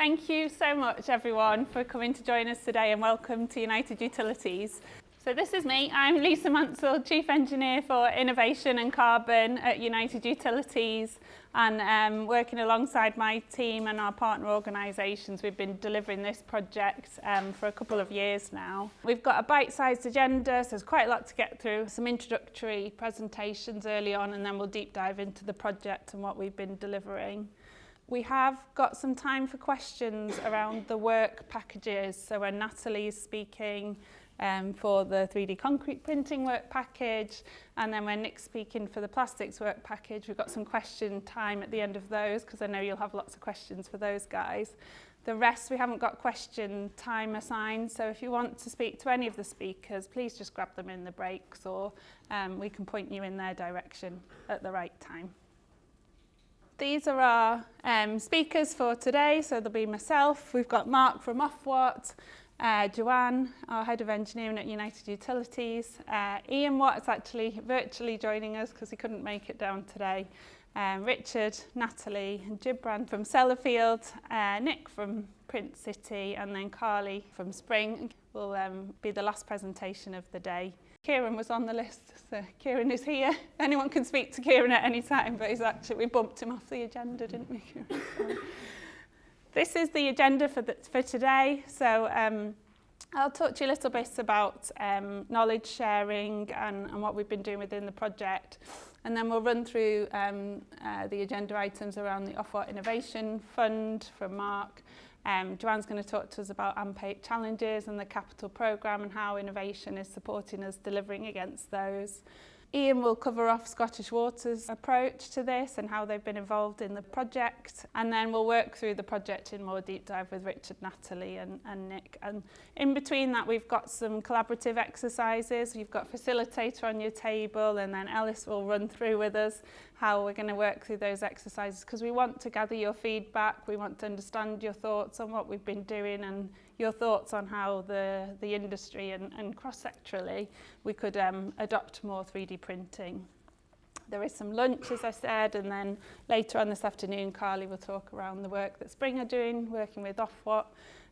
Thank you so much everyone for coming to join us today, and welcome to United Utilities. So this is me, I'm Lisa Mansell, Chief Engineer for Innovation and Carbon at United Utilities, and working alongside my team and our partner organisations, we've been delivering this project for a couple of years now. We've got a bite-sized agenda, so there's quite a lot to get through, some introductory presentations early on, and then we'll deep dive into the project and what we've been delivering. We have got some time for questions around the work packages, so when Natalie's speaking for the 3D concrete printing work package, and then when Nick's speaking for the plastics work package, we've got some question time at the end of those, because I know you'll have lots of questions for those guys. The rest, we haven't got question time assigned, so if you want to speak to any of the speakers, please just grab them in the breaks, or we can point you in their direction at the right time. These are our speakers for today, so there'll be myself, we've got Mark from Ofwat, Joanne, our Head of Engineering at United Utilities, Ian Watt is actually virtually joining us because he couldn't make it down today, Richard, Natalie and Gibran from Sellafield, Nick from PrintCity, and then Carly from Spring will be the last presentation of the day. Kieran was on the list, so Kieran is here. Anyone can speak to Kieran at any time, but we bumped him off the agenda, didn't we, Kieran? This is the agenda for today. So I'll talk to you a little bit about knowledge sharing and what we've been doing within the project. And then we'll run through the agenda items around the Ofwat Innovation Fund from Mark. Joanne's going to talk to us about AMP8 challenges and the capital programme and how innovation is supporting us delivering against those. Ian will cover off Scottish Water's approach to this and how they've been involved in the project, and then we'll work through the project in more deep dive with Richard, Natalie and Nick. And in between that, we've got some collaborative exercises. You've got facilitator on your table, and then Ellis will run through with us how we're going to work through those exercises, because we want to gather your feedback, we want to understand your thoughts on what we've been doing and your thoughts on how the industry and cross-sectorally we could adopt more 3D printing. There is some lunch, as I said, and then later on this afternoon Carly will talk around the work that Spring are doing, working with Ofwat,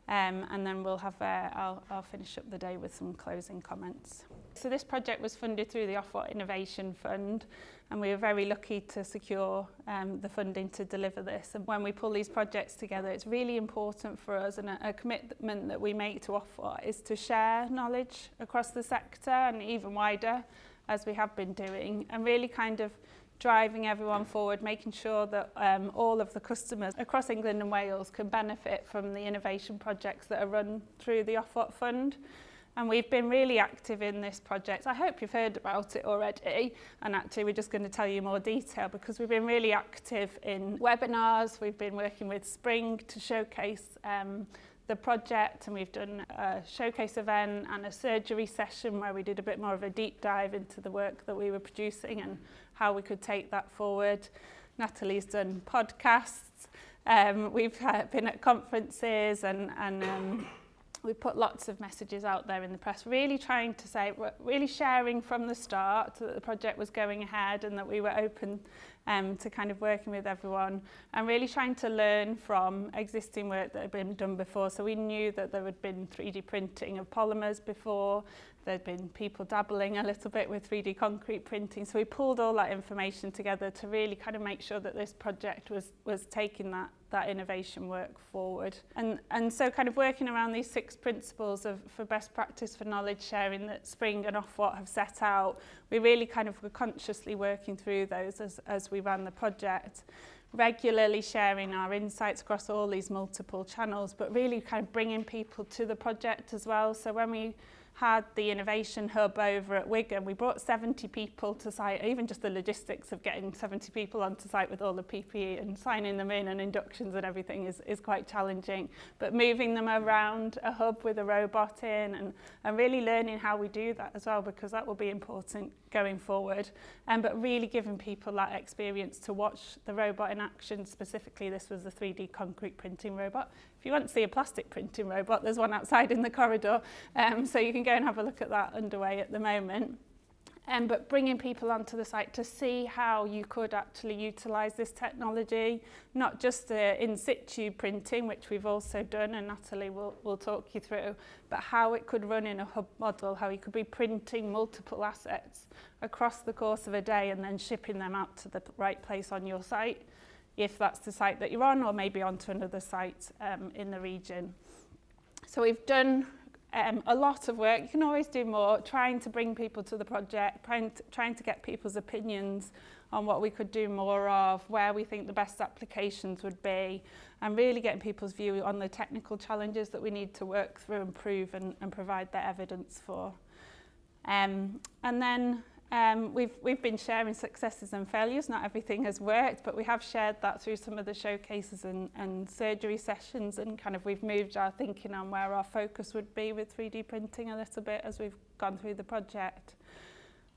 and then we'll have I'll finish up the day with some closing comments. So this project was funded through the Ofwat Innovation Fund, and we were very lucky to secure the funding to deliver this. And when we pull these projects together, it's really important for us, and a commitment that we make to Ofwat is to share knowledge across the sector and even wider, as we have been doing, and really kind of driving everyone forward, making sure that all of the customers across England and Wales can benefit from the innovation projects that are run through the Ofwat Fund. And we've been really active in this project. I hope you've heard about it already, and actually we're just going to tell you more detail, because we've been really active in webinars. We've been working with Spring to showcase the project, and we've done a showcase event and a surgery session where we did a bit more of a deep dive into the work that we were producing and how we could take that forward. Natalie's done podcasts. We've been at conferences and we put lots of messages out there in the press, really trying to say, really sharing from the start that the project was going ahead and that we were open to kind of working with everyone, and really trying to learn from existing work that had been done before. So we knew that there had been 3D printing of polymers before, there'd been people dabbling a little bit with 3D concrete printing. So we pulled all that information together to really kind of make sure that this project was taking that innovation work forward. And so kind of working around these 6 principles for best practice for knowledge sharing that Spring and Ofwat have set out, we really kind of were consciously working through those as we ran the project, regularly sharing our insights across all these multiple channels, but really kind of bringing people to the project as well. So when we had the innovation hub over at Wigan, we brought 70 people to site. Even just the logistics of getting 70 people onto site with all the PPE and signing them in and inductions and everything is quite challenging. But moving them around a hub with a robot in and really learning how we do that as well, because that will be important going forward. But really giving people that experience to watch the robot in action. Specifically, this was a 3D concrete printing robot. If you want to see a plastic printing robot, there's one outside in the corridor, so you can go and have a look at that underway at the moment. but bringing people onto the site to see how you could actually utilise this technology, not just the in situ printing, which we've also done, and Natalie will talk you through, but how it could run in a hub model, how you could be printing multiple assets across the course of a day and then shipping them out to the right place on your site, if that's the site that you're on, or maybe onto another site in the region. So we've done a lot of work. You can always do more, trying to bring people to the project, trying to get people's opinions on what we could do more of, where we think the best applications would be, and really getting people's view on the technical challenges that we need to work through and prove and provide their evidence for. And then we've been sharing successes and failures. Not everything has worked, but we have shared that through some of the showcases and surgery sessions, and kind of we've moved our thinking on where our focus would be with 3D printing a little bit as we've gone through the project.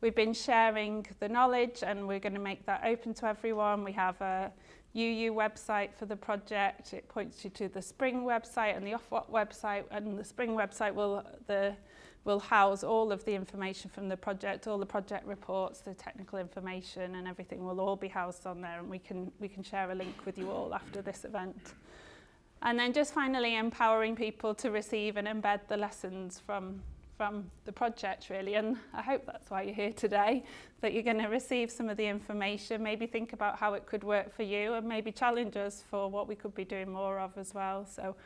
We've been sharing the knowledge, and we're going to make that open to everyone. We have a UU website for the project. It points you to the Spring website and the Ofwat website, and the Spring website will house all of the information from the project, all the project reports, the technical information, and everything will all be housed on there, and we can share a link with you all after this event. And then just finally empowering people to receive and embed the lessons from the project, really, and I hope that's why you're here today, that you're going to receive some of the information, maybe think about how it could work for you, and maybe challenge us for what we could be doing more of as well. So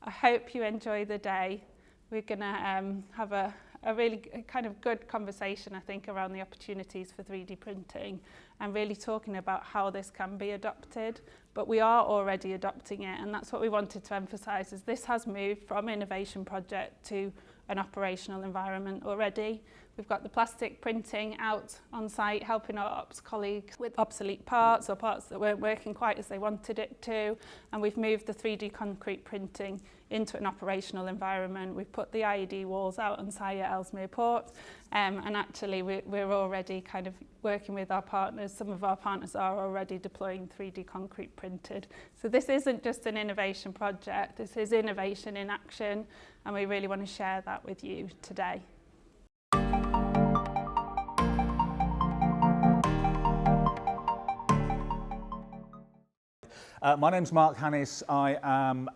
I hope you enjoy the day. We're going to have a really kind of good conversation, I think, around the opportunities for 3D printing and really talking about how this can be adopted. But we are already adopting it, and that's what we wanted to emphasise, is this has moved from innovation project to an operational environment already. We've got the plastic printing out on site, helping our ops colleagues with obsolete parts or parts that weren't working quite as they wanted it to. And we've moved the 3D concrete printing into an operational environment. We've put the IED walls out on site at Ellesmere Port. And actually we're already kind of working with our partners. Some of our partners are already deploying 3D concrete printed. So this isn't just an innovation project, this is innovation in action. And we really want to share that with you today. My name's Mark Hannis. I am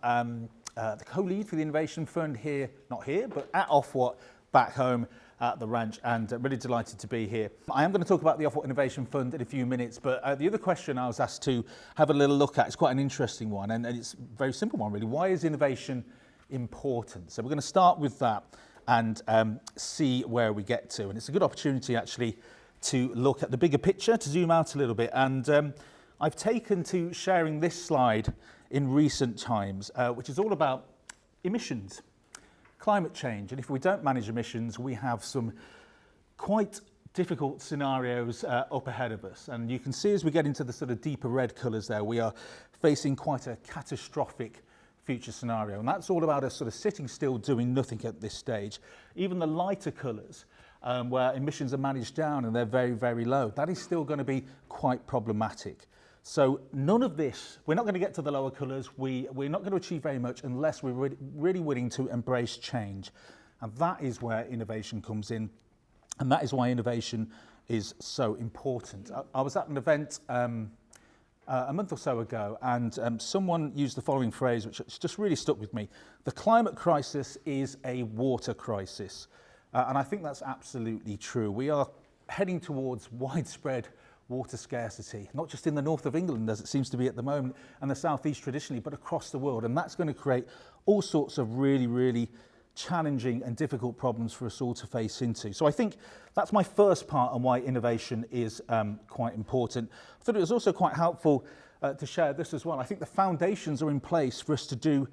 the co-lead for the Innovation Fund here, not here, but at Ofwat, back home at the ranch, and really delighted to be here. I am going to talk about the Ofwat Innovation Fund in a few minutes, but the other question I was asked to have a little look at is quite an interesting one, and it's a very simple one, really. Why is innovation important? So we're going to start with that and see where we get to. And it's a good opportunity, actually, to look at the bigger picture, to zoom out a little bit. And I've taken to sharing this slide in recent times, which is all about emissions, climate change. And if we don't manage emissions, we have some quite difficult scenarios up ahead of us. And you can see as we get into the sort of deeper red colours there, we are facing quite a catastrophic future scenario. And that's all about us sort of sitting still, doing nothing at this stage. Even the lighter colours, where emissions are managed down and they're very, very low, that is still going to be quite problematic. So none of this, we're not going to get to the lower colours, we're not going to achieve very much unless we're really willing to embrace change. And that is where innovation comes in, and that is why innovation is so important. I was at an event a month or so ago, and someone used the following phrase, which just really stuck with me. The climate crisis is a water crisis. And I think that's absolutely true. We are heading towards widespread water scarcity, not just in the north of England, as it seems to be at the moment, and the southeast traditionally, but across the world. And that's going to create all sorts of really, really challenging and difficult problems for us all to face into. So I think that's my first part on why innovation is quite important. I thought it was also quite helpful to share this as well. I think the foundations are in place for us to do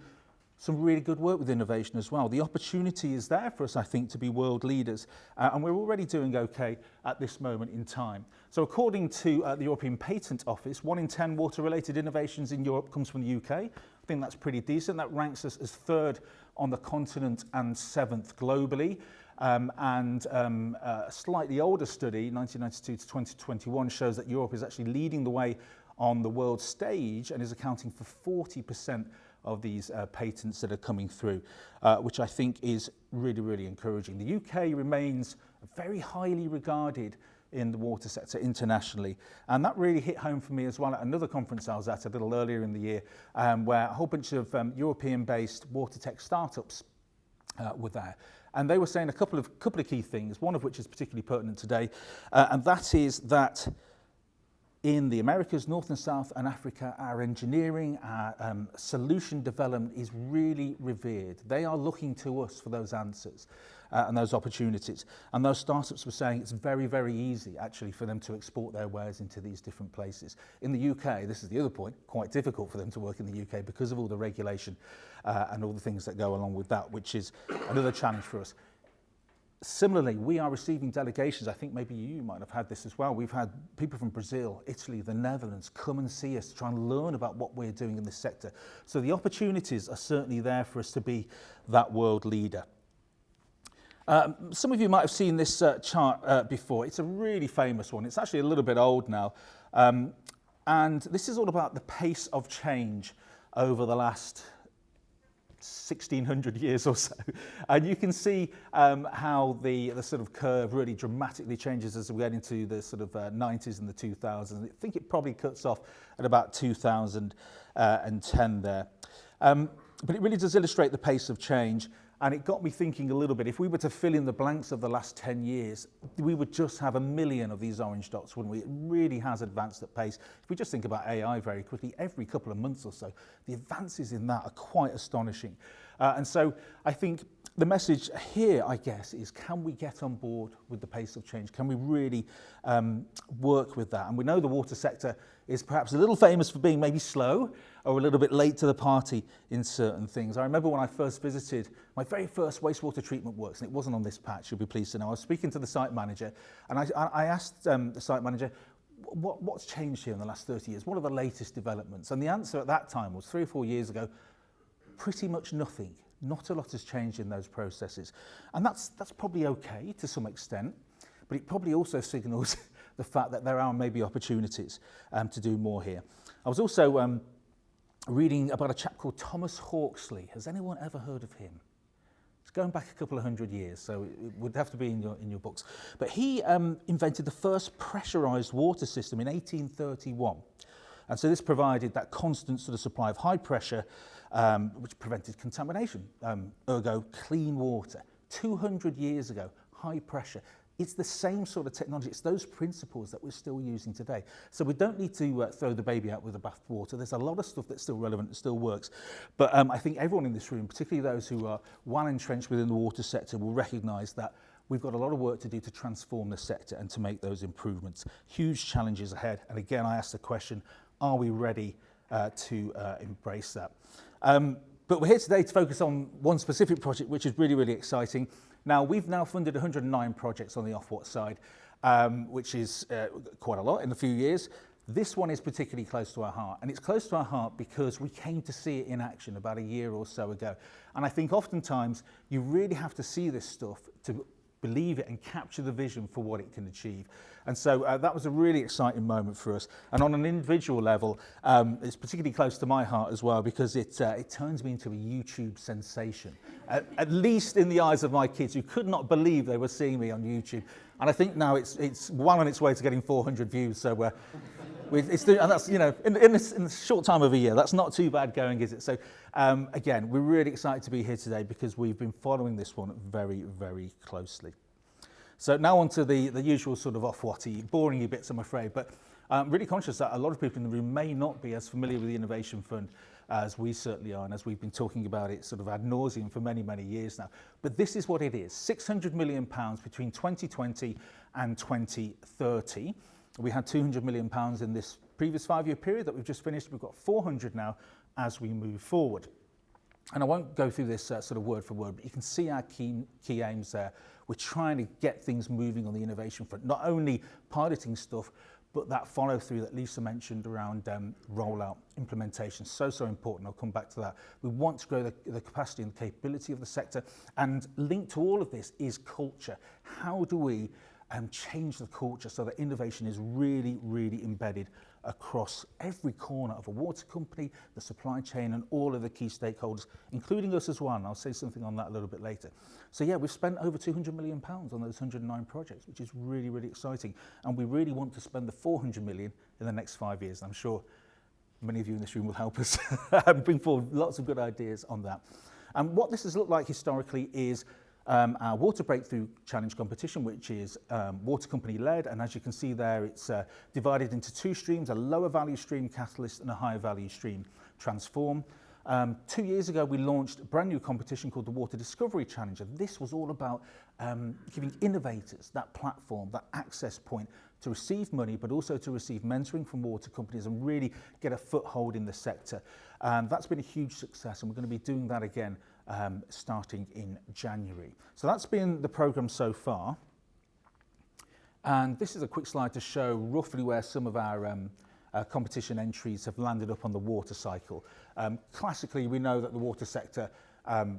some really good work with innovation as well. The opportunity is there for us, I think, to be world leaders, and we're already doing okay at this moment in time. So according to the European Patent Office, 1 in 10 water-related innovations in Europe comes from the UK. I think that's pretty decent. That ranks us as third on the continent and 7th globally. A slightly older study, 1992 to 2021, shows that Europe is actually leading the way on the world stage and is accounting for 40% of these patents that are coming through, which I think is really, really encouraging. The UK remains very highly regarded in the water sector internationally, and that really hit home for me as well at another conference I was at a little earlier in the year, where a whole bunch of European-based water tech startups were there, and they were saying a couple of key things, one of which is particularly pertinent today, and that is that in the Americas, North and South and Africa, our engineering, our solution development is really revered. They are looking to us for those answers and those opportunities. And those startups were saying it's very, very easy actually for them to export their wares into these different places. In the UK, this is the other point, quite difficult for them to work in the UK because of all the regulation and all the things that go along with that, which is another challenge for us. Similarly, we are receiving delegations. I think maybe you might have had this as well. We've had people from Brazil, Italy, the Netherlands come and see us to try and learn about what we're doing in this sector. So the opportunities are certainly there for us to be that world leader. Some of you might have seen this chart before. It's a really famous one. It's actually a little bit old now. And this is all about the pace of change over the last 1600 years or so, and you can see how the sort of curve really dramatically changes as we get into the sort of 90s and the 2000s. I think it probably cuts off at about 2010 there, but it really does illustrate the pace of change. And it got me thinking a little bit, if we were to fill in the blanks of the last 10 years, we would just have 1 million of these orange dots, wouldn't we? It really has advanced at pace. If we just think about AI very quickly, every couple of months or so, the advances in that are quite astonishing. And so I think the message here, I guess, is can we get on board with the pace of change? Can we really work with that? And we know the water sector is perhaps a little famous for being maybe slow or a little bit late to the party in certain things. I remember when I first visited my very first wastewater treatment works, and it wasn't on this patch, you'll be pleased to know. I was speaking to the site manager, and I asked the site manager, what's changed here in the last 30 years? What are the latest developments? And the answer at that time was 3 or 4 years ago, pretty much nothing. Not a lot has changed in those processes. And that's probably okay to some extent, but it probably also signals the fact that there are maybe opportunities to do more here. I was also reading about a chap called Thomas Hawksley. Has anyone ever heard of him? It's going back a couple of 100 years, so it would have to be in your books. But he invented the first pressurized water system in 1831. And so this provided that constant sort of supply of high pressure, which prevented contamination, ergo clean water. 200 years ago, high pressure. It's the same sort of technology. It's those principles that we're still using today. So we don't need to throw the baby out with the bathwater. There's a lot of stuff that's still relevant and still works. But I think everyone in this room, particularly those who are well entrenched within the water sector, will recognise that we've got a lot of work to do to transform the sector and to make those improvements. Huge challenges ahead. And again, I asked the question, are we ready to embrace that? But we're here today to focus on one specific project, which is really, really exciting. Now, we've now funded 109 projects on the Ofwat side, which is quite a lot in a few years. This one is particularly close to our heart, and it's close to our heart because we came to see it in action about a year or so ago. And I think oftentimes you really have to see this stuff to believe it and capture the vision for what it can achieve. And so that was a really exciting moment for us. And on an individual level, it's particularly close to my heart as well because it turns me into a YouTube sensation, at least in the eyes of my kids who could not believe they were seeing me on YouTube. And I think now it's well on its way to getting 400 views. So and that's, you know, in the short time of a year, that's not too bad going, is it? So again, we're really excited to be here today because we've been following this one very, very closely. So now on to the usual sort of Ofwat-y, boring bits, I'm afraid, but I'm really conscious that a lot of people in the room may not be as familiar with the Innovation Fund as we certainly are, and as we've been talking about it sort of ad nauseum for many, many years now. But this is what it is, £600 million between 2020 and 2030. We had £200 million in this previous 5-year period that we've just finished. We've got 400 now as we move forward. And I won't go through this sort of word for word, but you can see our key aims there. We're trying to get things moving on the innovation front, not only piloting stuff, but that follow through that Lisa mentioned around rollout, implementation, so important. I'll come back to that. We want to grow the capacity and the capability of the sector, and linked to all of this is culture. How do we change the culture so that innovation is really, really embedded across every corner of a water company, the supply chain, and all of the key stakeholders, including us as well. And I'll say something on that a little bit later. So yeah, we've spent over £200 million on those 109 projects, which is really, really exciting. And we really want to spend the 400 million in the next 5 years. I'm sure many of you in this room will help us bring forward lots of good ideas on that. And what this has looked like historically is our Water Breakthrough Challenge competition, which is water company led, and as you can see there, it's divided into two streams: a lower value stream, Catalyst, and a higher value stream, Transform. 2 years ago, we launched a brand new competition called the Water Discovery Challenge, and this was all about giving innovators that platform, that access point to receive money, but also to receive mentoring from water companies and really get a foothold in the sector. That's been a huge success, and we're going to be doing that again starting in January. So that's been the programme so far. And this is a quick slide to show roughly where some of our competition entries have landed up on the water cycle. Classically, we know that the water sector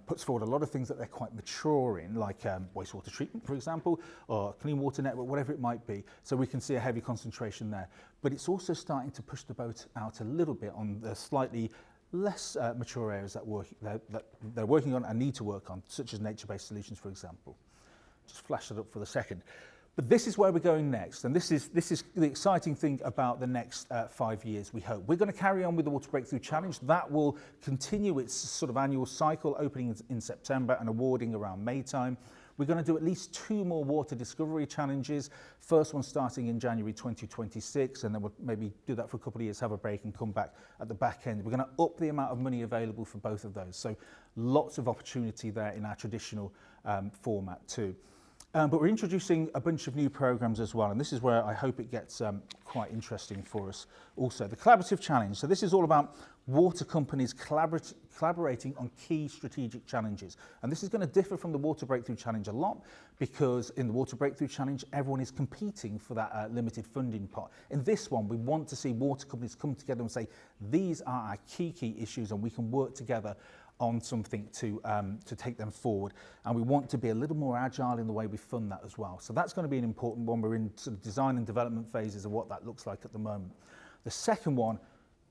puts forward a lot of things that they're quite mature in, like wastewater treatment, for example, or clean water network, whatever it might be. So we can see a heavy concentration there. But it's also starting to push the boat out a little bit on the slightly less mature areas that they're working on and need to work on, such as nature-based solutions, for example. Just flash that up for the second. But this is where we're going next, and this is the exciting thing about the next 5 years, we hope. We're going to carry on with the Water Breakthrough Challenge. That will continue its sort of annual cycle, opening in September and awarding around May time. We're going to do at least 2 more Water Discovery Challenges, first one starting in January 2026, and then we'll maybe do that for a couple of years, have a break and come back at the back end. We're going to up the amount of money available for both of those, so lots of opportunity there in our traditional format too. But we're introducing a bunch of new programs as well, and this is where I hope it gets quite interesting for us also. The Collaborative Challenge. So this is all about water companies collaborating on key strategic challenges. And this is going to differ from the Water Breakthrough Challenge a lot, because in the Water Breakthrough Challenge, everyone is competing for that limited funding pot. In this one, we want to see water companies come together and say, these are our key issues, and we can work together on something to take them forward. And we want to be a little more agile in the way we fund that as well. So that's going to be an important one. We're in sort of design and development phases of what that looks like at the moment. The second one,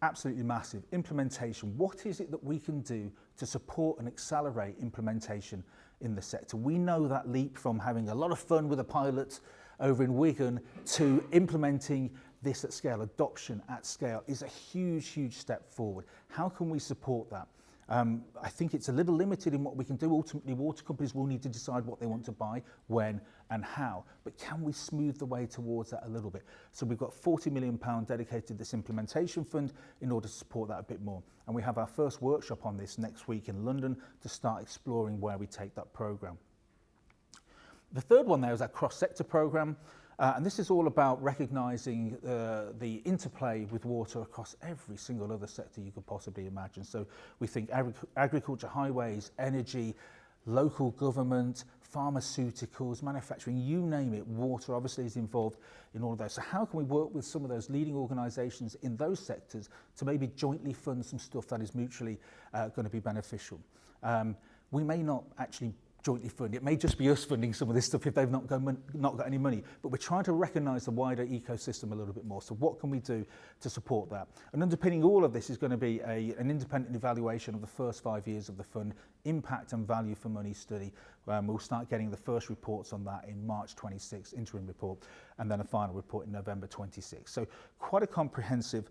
absolutely massive, implementation. What is it that we can do to support and accelerate implementation in the sector? We know that leap from having a lot of fun with a pilot over in Wigan to implementing this at scale, adoption at scale, is a huge step forward. How can we support that? I think it's a little limited in what we can do. Ultimately, water companies will need to decide what they want to buy, when and how. But can we smooth the way towards that a little bit? So we've got £40 million dedicated to this implementation fund in order to support that a bit more. And we have our first workshop on this next week in London to start exploring where we take that programme. The third one there is our cross-sector programme. And this is all about recognising the interplay with water across every single other sector you could possibly imagine. So we think agriculture, highways, energy, local government, pharmaceuticals, manufacturing, you name it, water obviously is involved in all of those. So how can we work with some of those leading organisations in those sectors to maybe jointly fund some stuff that is mutually going to be beneficial? We may not actually jointly fund. It may just be us funding some of this stuff if they've not got any money, but we're trying to recognise the wider ecosystem a little bit more. So what can we do to support that? And underpinning all of this is going to be an independent evaluation of the first 5 years of the fund, impact and value for money study. We'll start getting the first reports on that in March 26, interim report, and then a final report in November 26. So quite a comprehensive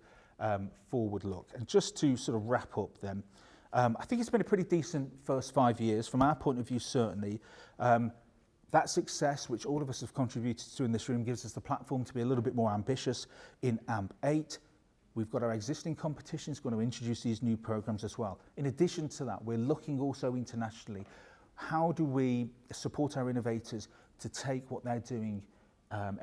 forward look. And just to sort of wrap up then, I think it's been a pretty decent first 5 years from our point of view, certainly. That success, which all of us have contributed to in this room, gives us the platform to be a little bit more ambitious in AMP8. We've got our existing competitions going to introduce these new programs as well. In addition to that, we're looking also internationally. How do we support our innovators to take what they're doing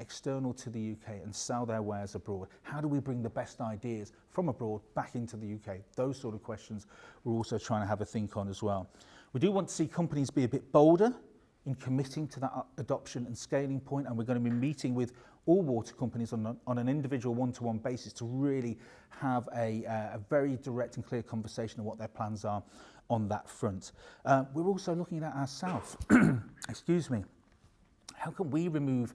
external to the UK and sell their wares abroad? How do we bring the best ideas from abroad back into the UK? Those sort of questions we're also trying to have a think on as well. We do want to see companies be a bit bolder in committing to that adoption and scaling point, and we're going to be meeting with all water companies on an individual one-to-one basis to really have a very direct and clear conversation of what their plans are on that front. We're also looking at ourselves. Excuse me. How can we remove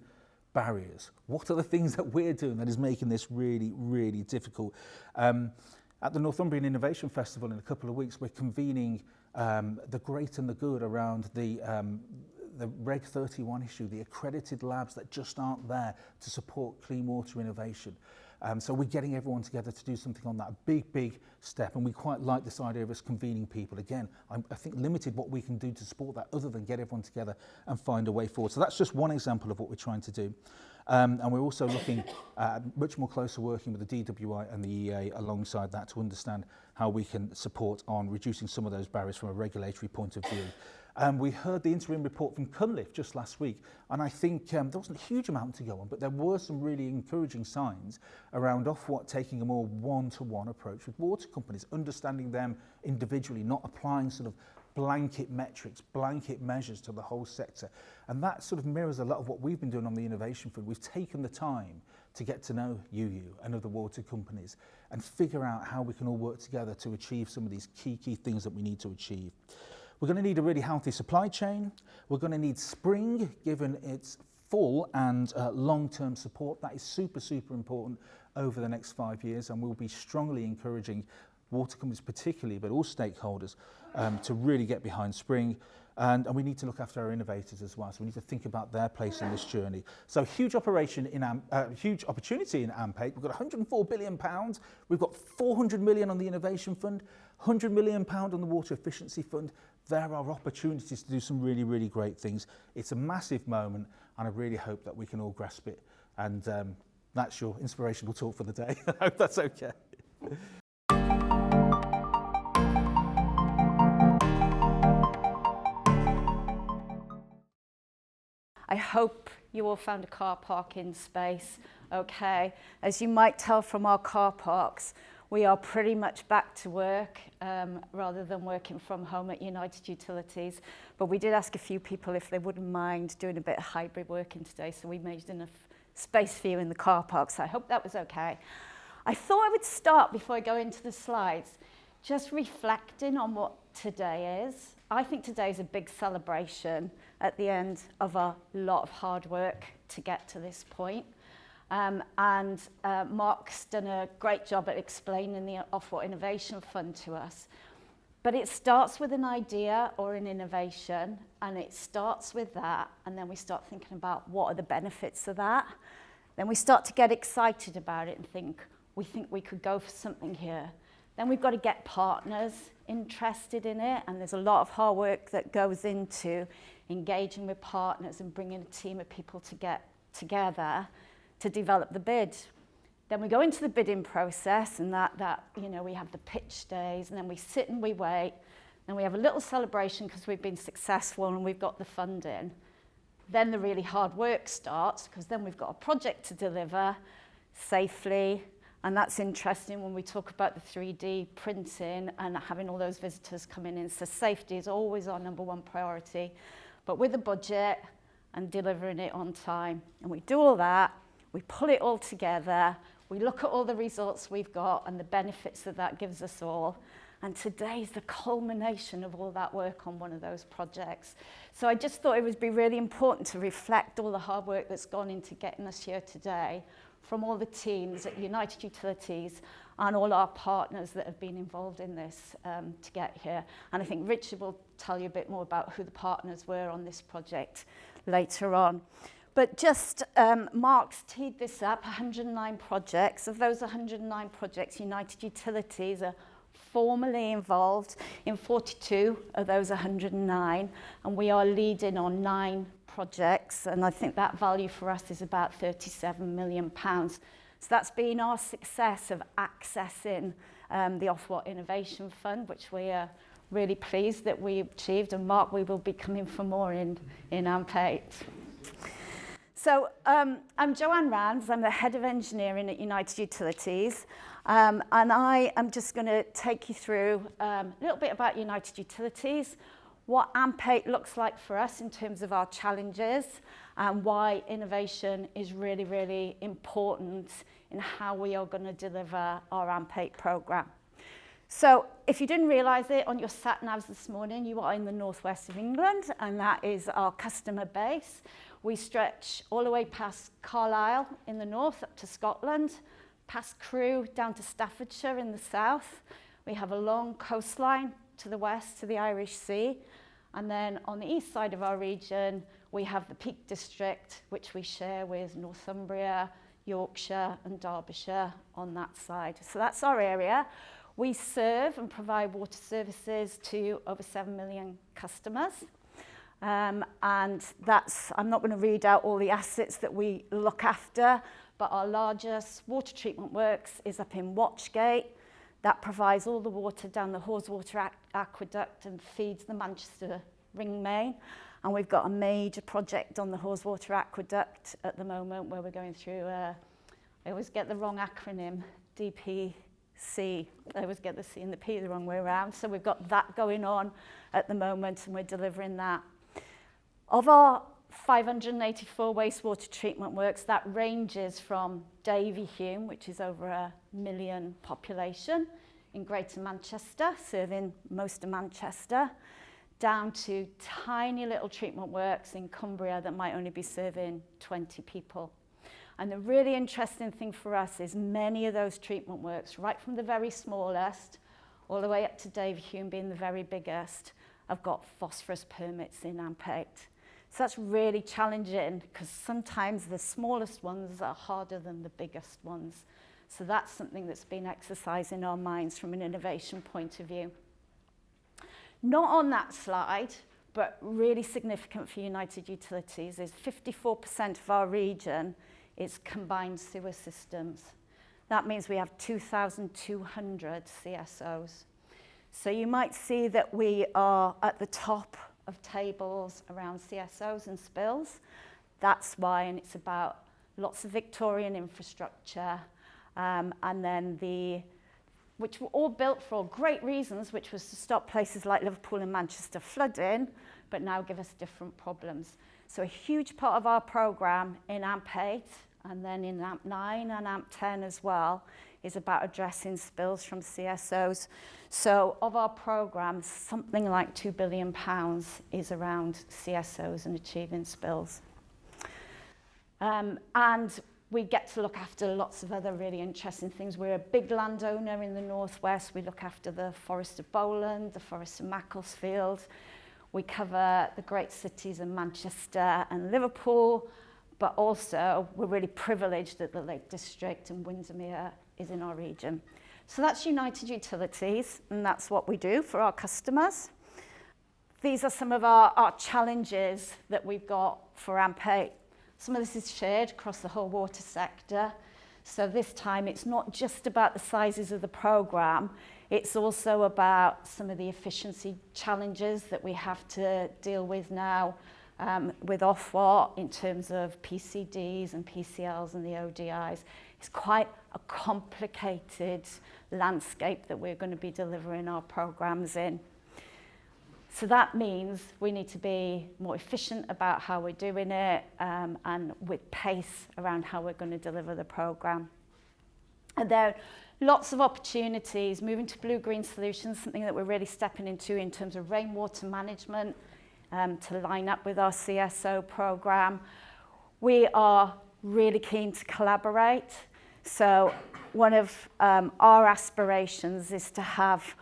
barriers? What are the things that we're doing that is making this really, really difficult? At the Northumbrian Innovation Festival in a couple of weeks, we're convening the great and the good around the Reg 31 issue, the accredited labs that just aren't there to support clean water innovation. So we're getting everyone together to do something on that, a big, big step, and we quite like this idea of us convening people. Again, I think limited what we can do to support that other than get everyone together and find a way forward. So that's just one example of what we're trying to do. And we're also looking at much more closer working with the DWI and the EA alongside that to understand how we can support on reducing some of those barriers from a regulatory point of view. We heard the interim report from Cunliffe just last week, and I think there wasn't a huge amount to go on, but there were some really encouraging signs around Ofwat taking a more one-to-one approach with water companies, understanding them individually, not applying sort of blanket metrics, blanket measures to the whole sector. And that sort of mirrors a lot of what we've been doing on the Innovation Fund. We've taken the time to get to know UU and other water companies and figure out how we can all work together to achieve some of these key things that we need to achieve. We're going to need a really healthy supply chain. We're going to need spring, given its full and long-term support. That is super, super important over the next 5 years, and we'll be strongly encouraging water companies particularly, but all stakeholders, to really get behind spring. And we need to look after our innovators as well. So we need to think about their place in this journey. So huge opportunity in AMP8. We've got £104 billion. We've got 400 million on the Innovation Fund, £100 million on the Water Efficiency Fund. There are opportunities to do some really, really great things. It's a massive moment, and I really hope that we can all grasp it. And that's your inspirational talk for the day. I hope that's okay. I hope you all found a car parking space okay. As you might tell from our car parks, we are pretty much back to work rather than working from home at United Utilities. But we did ask a few people if they wouldn't mind doing a bit of hybrid working today, so we made enough space for you in the car park, so I hope that was okay. I thought I would start, before I go into the slides, just reflecting on what today is. I think today is a big celebration at the end of a lot of hard work to get to this point. Mark's done a great job at explaining the Ofwat Innovation Fund to us. But it starts with an idea or an innovation, and it starts with that, and then we start thinking about what are the benefits of that. Then we start to get excited about it and think we could go for something here. Then we've got to get partners interested in it, and there's a lot of hard work that goes into engaging with partners and bringing a team of people to get together to develop the bid. Then we go into the bidding process, and we have the pitch days, and then we sit and we wait, and we have a little celebration because we've been successful and we've got the funding. Then the really hard work starts, because then we've got a project to deliver safely. And that's interesting when we talk about the 3D printing and having all those visitors coming in. So safety is always our number one priority, but with a budget and delivering it on time. And we do all that, we pull it all together, we look at all the results we've got and the benefits that gives us all. And today is the culmination of all that work on one of those projects. So I just thought it would be really important to reflect all the hard work that's gone into getting us here today, from all the teams at United Utilities and all our partners that have been involved in this to get here. And I think Richard will tell you a bit more about who the partners were on this project later on. But just Mark's teed this up, 109 projects. Of those 109 projects, United Utilities are formally involved in 42 of those 109, and we are leading on 9 projects, and I think that value for us is about £37 million. So that's been our success of accessing the Ofwat Innovation Fund, which we are really pleased that we achieved, and Mark, we will be coming for more in AMP8. So I'm Joanne Rands, I'm the Head of Engineering at United Utilities, and I am just going to take you through a little bit about United Utilities, what AMP8 looks like for us in terms of our challenges, and why innovation is really, really important in how we are going to deliver our AMP8 programme. So if you didn't realise it, on your sat-navs this morning, you are in the northwest of England, and that is our customer base. We stretch all the way past Carlisle in the north up to Scotland, past Crewe down to Staffordshire in the south. We have a long coastline to the west to the Irish Sea. And then on the east side of our region, we have the Peak District, which we share with Northumbria, Yorkshire and Derbyshire on that side. So that's our area. We serve and provide water services to over 7 million customers. And that's, I'm not going to read out all the assets that we look after, but our largest water treatment works is up in Watchgate. That provides all the water down the Haweswater Aqueduct and feeds the Manchester Ring Main. And we've got a major project on the Haweswater Aqueduct at the moment where we're going through, I always get the wrong acronym, DPC. I always get the C and the P the wrong way around. So we've got that going on at the moment and we're delivering that. Of our 584 wastewater treatment works, that ranges from Davyhulme, which is over 1 million population in Greater Manchester, serving most of Manchester, down to tiny little treatment works in Cumbria that might only be serving 20 people. And the really interesting thing for us is many of those treatment works, right from the very smallest, all the way up to Davyhulme being the very biggest, have got phosphorus permits in AMP8. So that's really challenging because sometimes the smallest ones are harder than the biggest ones. So that's something that's been exercised in our minds from an innovation point of view. Not on that slide, but really significant for United Utilities is 54% of our region is combined sewer systems. That means we have 2,200 CSOs. So you might see that we are at the top of tables around CSOs and spills. That's why, and it's about lots of Victorian infrastructure, and then which were all built for great reasons, which was to stop places like Liverpool and Manchester flooding, but now give us different problems. So a huge part of our programme in AMP8, and then in AMP9 and AMP10 as well, is about addressing spills from CSOs. So of our programme, something like £2 billion is around CSOs and achieving spills. And we get to look after lots of other really interesting things. We're a big landowner in the northwest. We look after the Forest of Bowland, the Forest of Macclesfield. We cover the great cities of Manchester and Liverpool, but also we're really privileged that the Lake District and Windermere is in our region. So that's United Utilities, and that's what we do for our customers. These are some of our challenges that we've got for AMP8. Some of this is shared across the whole water sector. So this time it's not just about the sizes of the programme, it's also about some of the efficiency challenges that we have to deal with now with Ofwat in terms of PCDs and PCLs and the ODIs. It's quite a complicated landscape that we're going to be delivering our programmes in. So that means we need to be more efficient about how we're doing it and with pace around how we're going to deliver the programme. And there are lots of opportunities, moving to blue-green solutions, something that we're really stepping into in terms of rainwater management to line up with our CSO programme. We are really keen to collaborate. So one of our aspirations is to have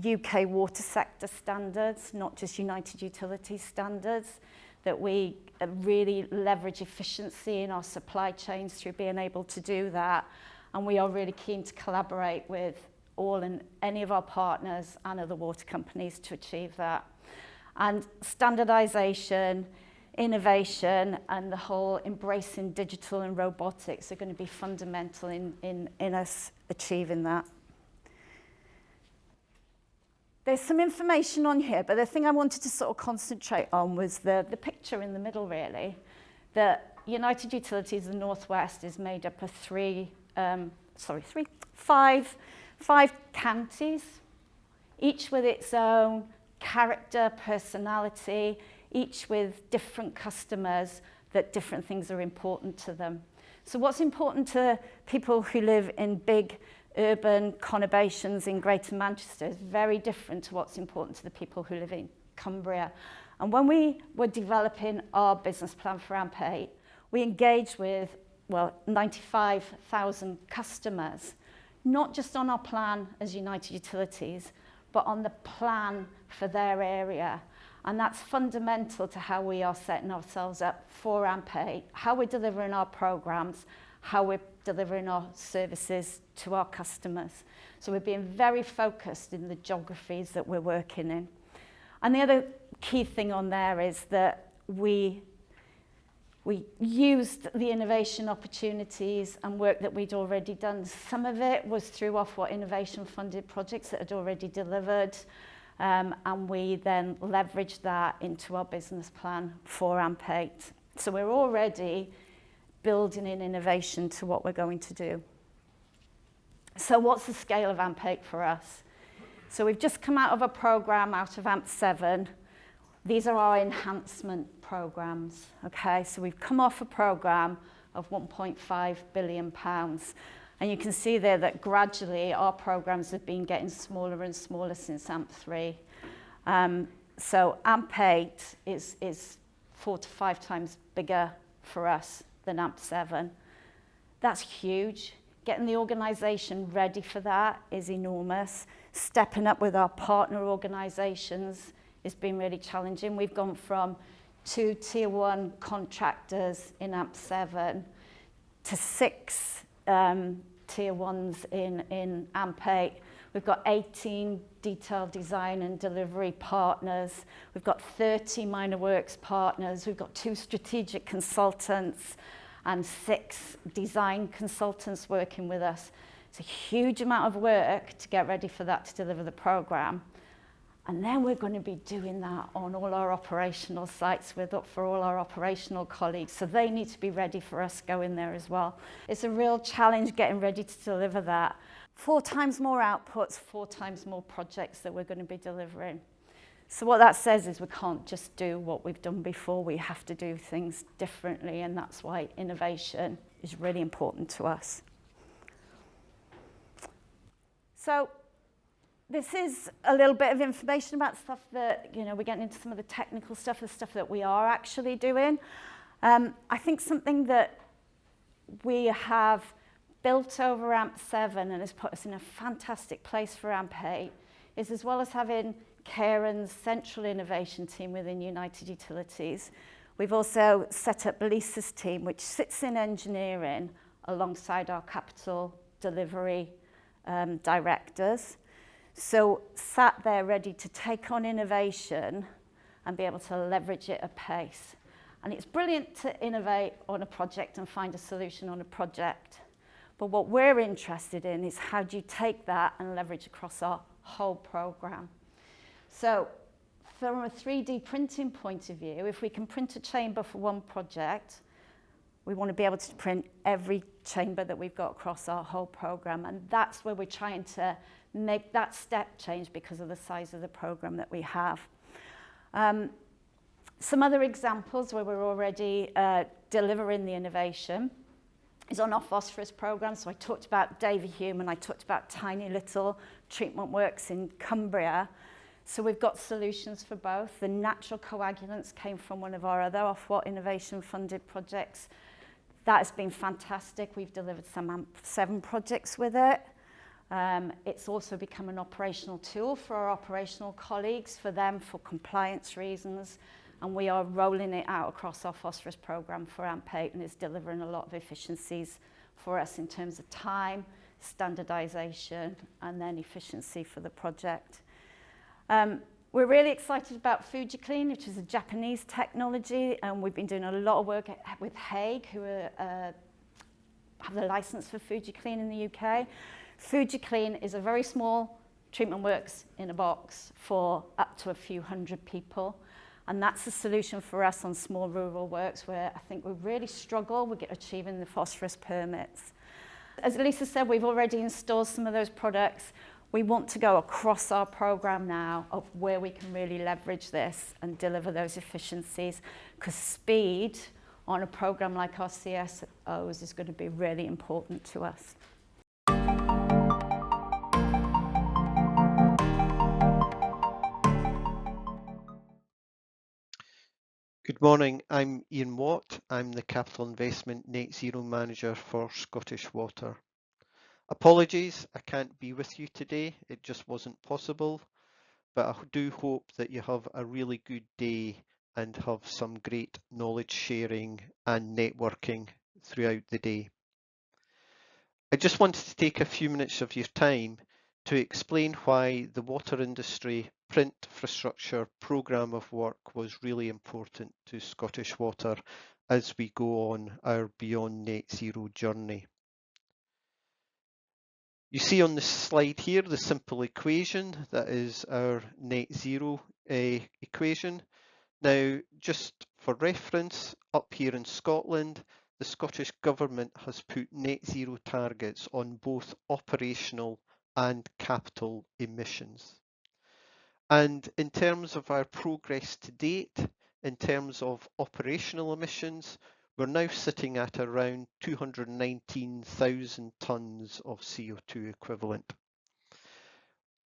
UK water sector standards, not just United Utilities standards, that we really leverage efficiency in our supply chains through being able to do that. And we are really keen to collaborate with all and any of our partners and other water companies to achieve that. And standardization, innovation, and the whole embracing digital and robotics are going to be fundamental in us achieving that. There's some information on here, but the thing I wanted to sort of concentrate on was the picture in the middle, really. That United Utilities in the Northwest is made up of five counties, each with its own character, personality, each with different customers that different things are important to them. So what's important to people who live in big urban conurbations in Greater Manchester is very different to what's important to the people who live in Cumbria. And when we were developing our business plan for AMP8, we engaged with, 95,000 customers, not just on our plan as United Utilities, but on the plan for their area. And that's fundamental to how we are setting ourselves up for AMP8, how we're delivering our programs, how we're delivering our services to our customers. So we're being very focused in the geographies that we're working in. And the other key thing on there is that we used the innovation opportunities and work that we'd already done. Some of it was through Ofwat innovation-funded projects that had already delivered, and we then leveraged that into our business plan for AMP8. So we're already building in innovation to what we're going to do. So what's the scale of AMP8 for us? So we've just come out of a programme out of AMP7. These are our enhancement programmes, okay? So we've come off a programme of £1.5 billion. And you can see there that gradually our programmes have been getting smaller and smaller since AMP3. So AMP8 is 4 to 5 times bigger for us than AMP7. That's huge. Getting the organisation ready for that is enormous. Stepping up with our partner organisations has been really challenging. We've gone from 2 tier 1 contractors in AMP7 to 6 tier 1s in AMP8. We've got 18 detailed design and delivery partners. We've got 30 minor works partners. We've got 2 strategic consultants and 6 design consultants working with us. It's a huge amount of work to get ready for that to deliver the programme. And then we're going to be doing that on all our operational sites for all our operational colleagues. So they need to be ready for us going there as well. It's a real challenge getting ready to deliver that. 4 times more outputs, 4 times more projects that we're going to be delivering. So what that says is we can't just do what we've done before. We have to do things differently, and that's why innovation is really important to us. So this is a little bit of information about stuff that, we're getting into some of the technical stuff, the stuff that we are actually doing. I think something that we have built over AMP7 and has put us in a fantastic place for AMP8 is, as well as having Karen's central innovation team within United Utilities, we've also set up Lisa's team, which sits in engineering alongside our capital delivery directors. So sat there ready to take on innovation and be able to leverage it at pace. And it's brilliant to innovate on a project and find a solution on a project. But what we're interested in is, how do you take that and leverage across our whole programme? So from a 3D printing point of view, if we can print a chamber for one project, we want to be able to print every chamber that we've got across our whole programme. And that's where we're trying to make that step change because of the size of the programme that we have. Some other examples where we're already delivering the innovation is on our phosphorus programme. So I talked about Davy Hume and I talked about tiny little treatment works in Cumbria. So we've got solutions for both. The natural coagulants came from one of our other Ofwat innovation-funded projects. That has been fantastic. We've delivered some AMP7 projects with it. It's also become an operational tool for our operational colleagues, for compliance reasons. And we are rolling it out across our phosphorus programme for AMP8, and it's delivering a lot of efficiencies for us in terms of time, standardisation, and then efficiency for the project. We're really excited about FujiClean, which is a Japanese technology, and we've been doing a lot of work with Hague, who have the licence for FujiClean in the UK. FujiClean is a very small treatment works in a box for up to a few hundred people, and that's a solution for us on small rural works where I think we really struggle with achieving the phosphorus permits. As Lisa said, we've already installed some of those products. We want to go across our programme now of where we can really leverage this and deliver those efficiencies, because speed on a programme like our CSOs is going to be really important to us. Good morning, I'm Ian Watt. I'm the Capital Investment Net Zero Manager for Scottish Water. Apologies, I can't be with you today, it just wasn't possible, but I do hope that you have a really good day and have some great knowledge sharing and networking throughout the day. I just wanted to take a few minutes of your time to explain why the Water Industry Printfrastructure programme of work was really important to Scottish Water as we go on our Beyond Net Zero journey. You see on the slide here the simple equation that is our net zero equation. Now, just for reference, up here in Scotland, the Scottish Government has put net zero targets on both operational and capital emissions. And in terms of our progress to date, in terms of operational emissions, we're now sitting at around 219,000 tonnes of CO2 equivalent.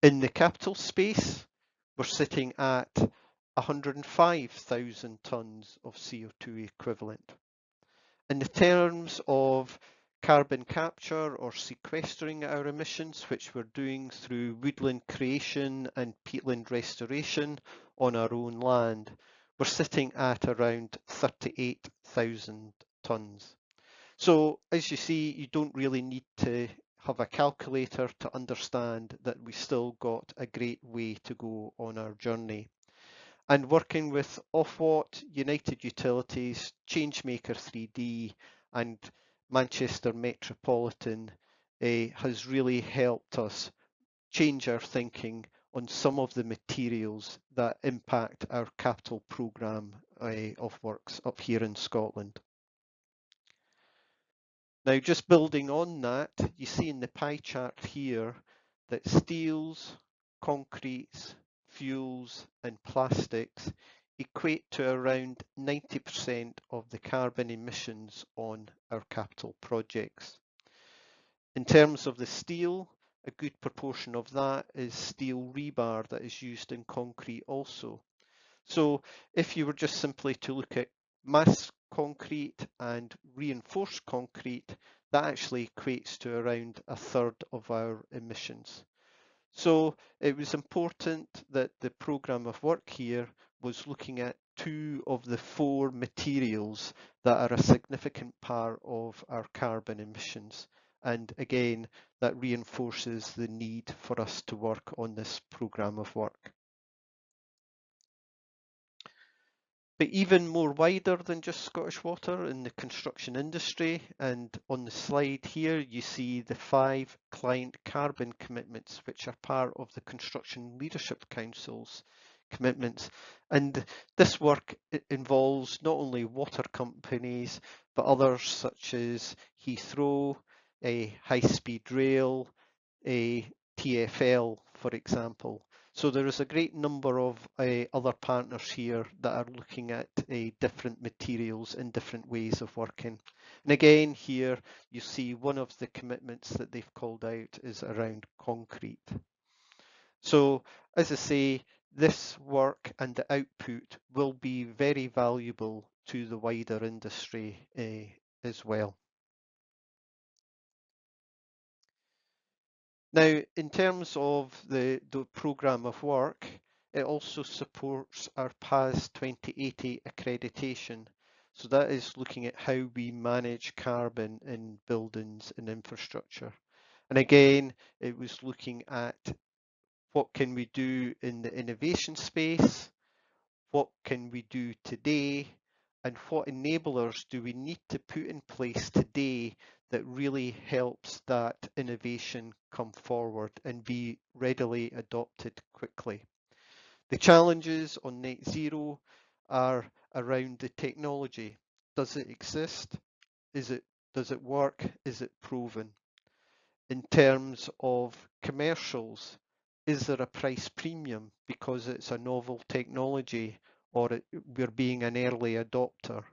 In the capital space, we're sitting at 105,000 tonnes of CO2 equivalent. In the terms of carbon capture or sequestering our emissions, which we're doing through woodland creation and peatland restoration on our own land, we're sitting at around 38,000 tonnes. So as you see, you don't really need to have a calculator to understand that we still got a great way to go on our journey. And working with Ofwat, United Utilities, Changemaker 3D and Manchester Metropolitan has really helped us change our thinking on some of the materials that impact our capital programme of works up here in Scotland. Now, just building on that, you see in the pie chart here that steels, concretes, fuels and plastics equate to around 90% of the carbon emissions on our capital projects. In terms of the steel, a good proportion of that is steel rebar that is used in concrete also. So if you were just simply to look at mass concrete and reinforced concrete, that actually equates to around a third of our emissions. So it was important that the programme of work here was looking at 2 of the 4 materials that are a significant part of our carbon emissions. And again, that reinforces the need for us to work on this programme of work. But even more wider than just Scottish Water in the construction industry, and on the slide here you see the 5 client carbon commitments which are part of the Construction Leadership Council's commitments. And this work involves not only water companies but others such as Heathrow, High Speed Rail, TfL for example. So there is a great number of other partners here that are looking at different materials and different ways of working. And again, here you see one of the commitments that they've called out is around concrete. So as I say, this work and the output will be very valuable to the wider industry as well. Now, in terms of the programme of work, it also supports our PAS 2080 accreditation. So that is looking at how we manage carbon in buildings and infrastructure. And again, it was looking at what can we do in the innovation space, what can we do today, and what enablers do we need to put in place today that really helps that innovation come forward and be readily adopted quickly. The challenges on net zero are around the technology. Does it exist? Does it work? Is it proven? In terms of commercials, is there a price premium because it's a novel technology or we're being an early adopter?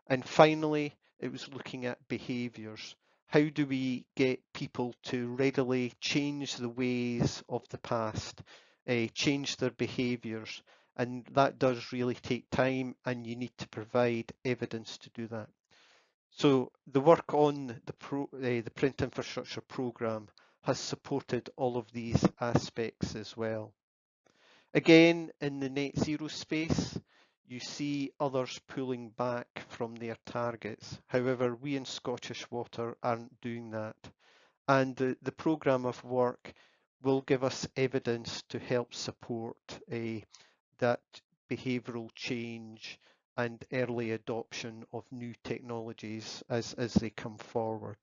And finally, it was looking at behaviours. How do we get people to readily change the ways of the past, change their behaviours, And that does really take time, and you need to provide evidence to do that. So the work on the Print Infrastructure Programme has supported all of these aspects as well. Again, in the net zero space, you see others pulling back from their targets. However, we in Scottish Water aren't doing that. And the programme of work will give us evidence to help support that behavioural change and early adoption of new technologies as they come forward.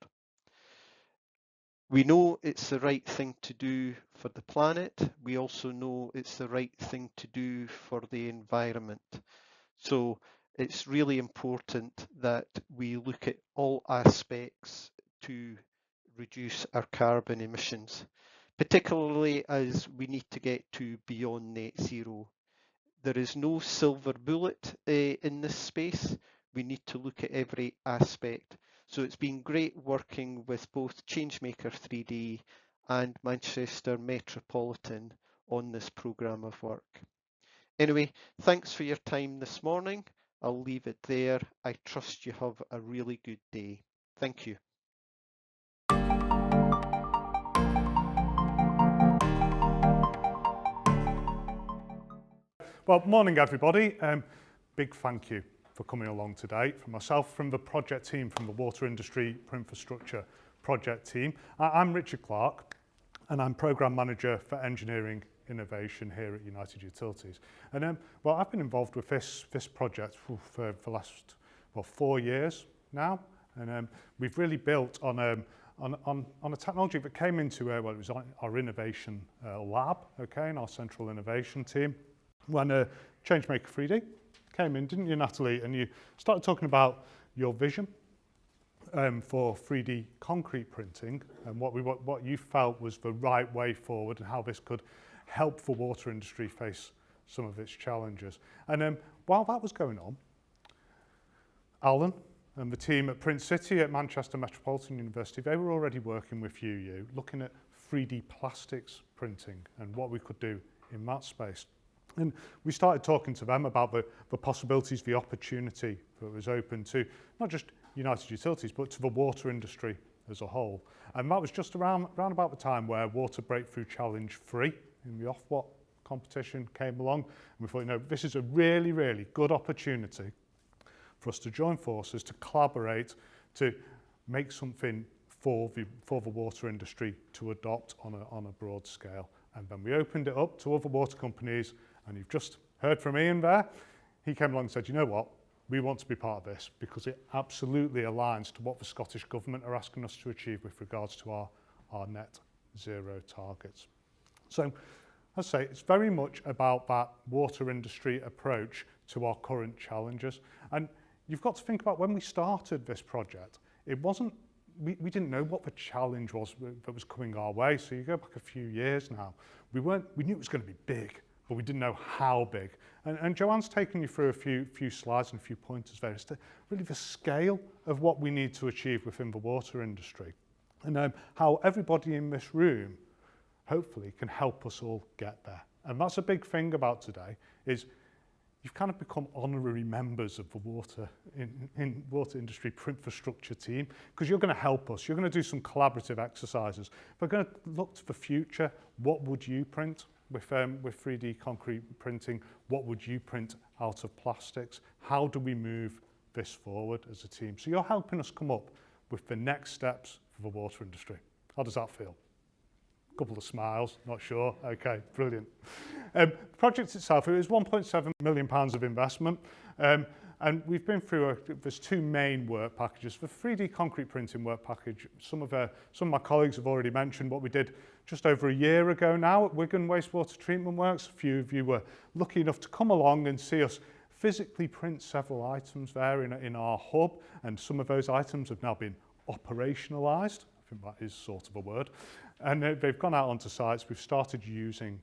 We know it's the right thing to do for the planet. We also know it's the right thing to do for the environment. So it's really important that we look at all aspects to reduce our carbon emissions, particularly as we need to get to beyond net zero. There is no silver bullet in this space. We need to look at every aspect. So it's been great working with both Changemaker 3D and Manchester Metropolitan on this programme of work. Anyway, thanks for your time this morning. I'll leave it there. I trust you have a really good day. Thank you. Well, morning everybody. Big thank you for coming along today. From myself, from the project team, from the Water Industry Printfrastructure project team. I'm Richard Clark, and I'm Programme Manager for Engineering Innovation here at United Utilities. And well, I've been involved with this project for the last 4 years now, and we've really built on a technology that came into well, it was our innovation lab, okay, in our central innovation team. When Changemaker 3D came in, didn't you, Natalie? And you started talking about your vision for 3D concrete printing and what you felt was the right way forward and how this could help the water industry face some of its challenges. And while that was going on, Alan and the team at PrintCity at Manchester Metropolitan University, they were already working with UU, looking at 3D plastics printing and what we could do in that space. And we started talking to them about the possibilities, the opportunity that was open to not just United Utilities, but to the water industry as a whole. And that was just around about the time where Water Breakthrough Challenge 3 in the Ofwat competition came along. And we thought, you know, this is a really, really good opportunity for us to join forces, to collaborate, to make something for the water industry to adopt on a broad scale. And then we opened it up to other water companies. And you've just heard from Ian there. He came along and said, you know what, we want to be part of this because it absolutely aligns to what the Scottish Government are asking us to achieve with regards to our net zero targets. So, as I say, it's very much about that water industry approach to our current challenges. And you've got to think about when we started this project, it wasn't, we didn't know what the challenge was that was coming our way. So you go back a few years now, we knew it was going to be big, but we didn't know how big. And Joanne's taken you through a few slides and a few pointers there as to really the scale of what we need to achieve within the water industry. And how everybody in this room, hopefully, can help us all get there. And that's a big thing about today, is you've kind of become honorary members of the Water Industry Printfrastructure team, because you're going to help us. You're going to do some collaborative exercises. We're going to look to the future. What would you print with 3D concrete printing? What would you print out of plastics? How do we move this forward as a team? So you're helping us come up with the next steps for the water industry. How does that feel? A couple of smiles, not sure. Okay, brilliant. The project itself, it was £1.7 million of investment. And we've been through, there's 2 main work packages. The 3D concrete printing work package, some of my colleagues have already mentioned what we did just over a year ago now at Wigan Wastewater Treatment Works. A few of you were lucky enough to come along and see us physically print several items there in our hub, and some of those items have now been operationalised. I think that is sort of a word. And they've gone out onto sites. We've started using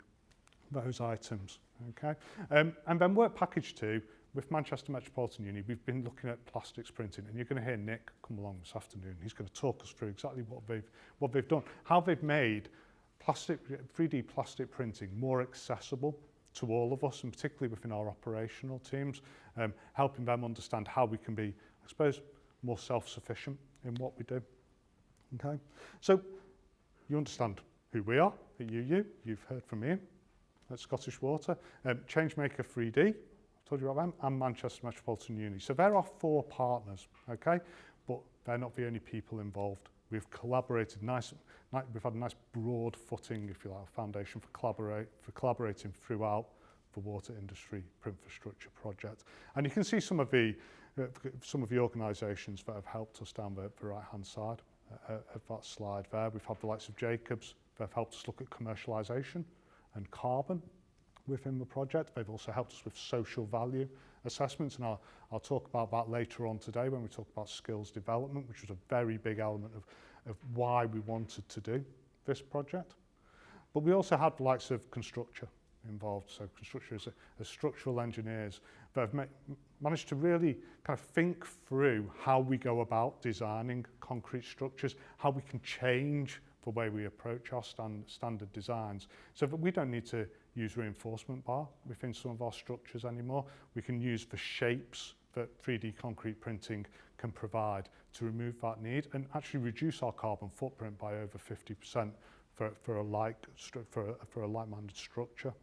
those items. Okay, and then work package 2, with Manchester Metropolitan Uni, we've been looking at plastics printing, and you're going to hear Nick come along this afternoon. He's going to talk us through exactly what they've done, how they've made 3D plastic printing more accessible to all of us, and particularly within our operational teams, helping them understand how we can be, I suppose, more self-sufficient in what we do. Okay, so you understand who we are at UU. You've heard from Ian at Scottish Water. Changemaker 3D, I've told you about them, and Manchester Metropolitan Uni. So there are 4 partners, okay, but they're not the only people involved. We've collaborated we've had a nice broad footing, if you like, foundation for collaborating throughout the Water Industry Printfrastructure project. And you can see some of the organisations that have helped us down the right-hand side of that slide there. We've had the likes of Jacobs. They've helped us look at commercialisation and carbon within the project. They've also helped us with social value assessments, and I'll talk about that later on today when we talk about skills development, which was a very big element of why we wanted to do this project. But we also had the likes of Constructure involved. So Constructure as structural engineers that have managed to really kind of think through how we go about designing concrete structures, how we can change the way we approach our standard designs, so that we don't need to use reinforcement bar within some of our structures anymore. We can use the shapes that 3D concrete printing can provide to remove that need and actually reduce our carbon footprint by over 50% for a like-minded structure.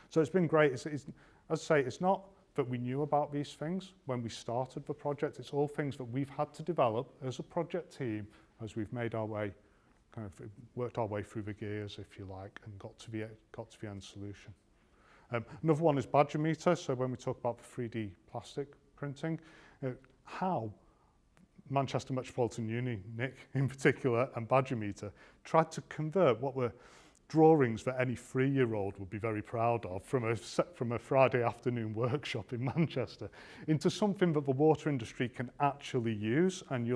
So it's been great. As I say, it's not that we knew about these things when we started the project. It's all things that we've had to develop as a project team as we've made our way, kind of worked our way through the gears, if you like, and got to the end solution. Another one is Badgermeter. So when we talk about the 3D plastic printing, how Manchester Metropolitan Uni, Nick in particular, and Badgermeter tried to convert what were drawings that any 3-year-old would be very proud of from a Friday afternoon workshop in Manchester into something that the water industry can actually use. And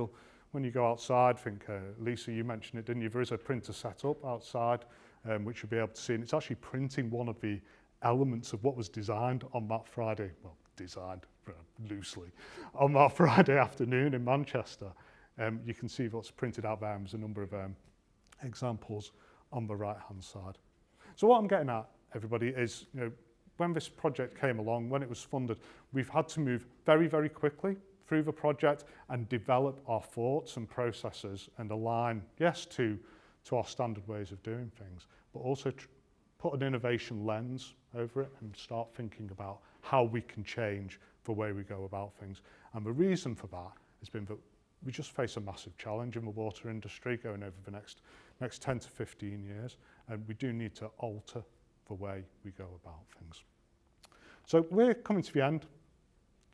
when you go outside, I think, Lisa, you mentioned it, didn't you? There is a printer set up outside, which you'll be able to see, and it's actually printing one of the elements of what was designed on that Friday, well, designed loosely, on that Friday afternoon in Manchester. You can see what's printed out there, and there's a number of examples on the right-hand side. So what I'm getting at, everybody, is when this project came along, when it was funded, we've had to move very, very quickly through the project and develop our thoughts and processes and align, yes, to our standard ways of doing things, but also put an innovation lens over it and start thinking about how we can change the way we go about things. And the reason for that has been that we just face a massive challenge in the water industry going over the next 10 to 15 years, and we do need to alter the way we go about things. So we're coming to the end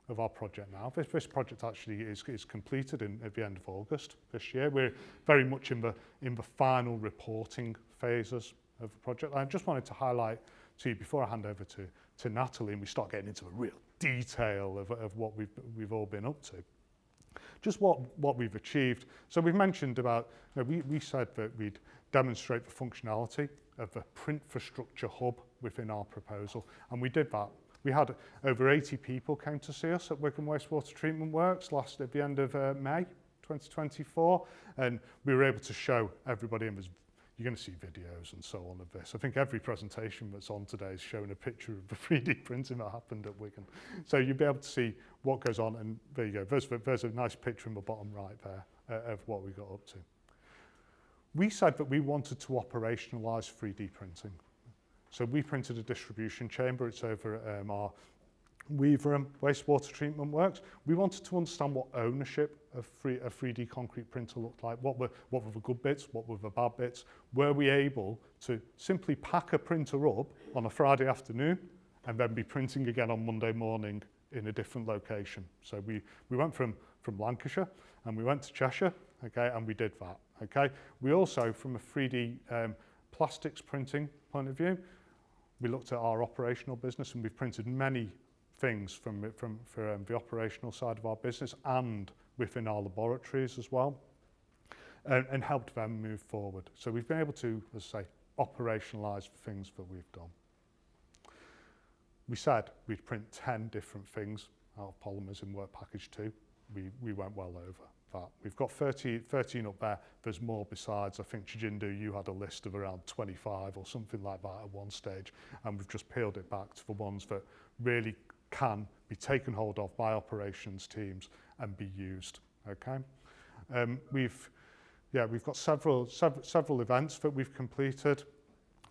of our project now. This project actually is completed at the end of August this year. We're very much in the final reporting phases of the project. I just wanted to highlight to you before I hand over to Natalie and we start getting into the real detail of what we've all been up to. Just what we've achieved. So we've mentioned about, we said that we'd demonstrate the functionality of the Printfrastructure hub within our proposal, and we did that. We had over 80 people came to see us at Wigan Wastewater Treatment Works at the end of May 2024, and we were able to show everybody, and you're going to see videos and so on of this. I think every presentation that's on today is showing a picture of the 3D printing that happened at Wigan. So you'll be able to see what goes on, and there you go. There's a nice picture in the bottom right there of what we got up to. We said that we wanted to operationalise 3D printing. So we printed a distribution chamber. It's over at our Weaverham Wastewater Treatment Works. We wanted to understand what ownership of a 3D concrete printer looked like. What were the good bits? What were the bad bits? Were we able to simply pack a printer up on a Friday afternoon and then be printing again on Monday morning in a different location? So we went from Lancashire and we went to Cheshire, okay, and we did that, okay. We also, from a 3D plastics printing point of view, we looked at our operational business, and we've printed many things from the operational side of our business and within our laboratories as well, and helped them move forward. So we've been able to, as I say, operationalise the things that we've done. We said we'd print 10 different things out of polymers in work package 2. We went well over that. We've got 13 up there. There's more besides. I think Chijindu, you had a list of around 25 or something like that at one stage, and we've just peeled it back to the ones that really can be taken hold of by operations teams and be used. Okay, we've got several events that we've completed,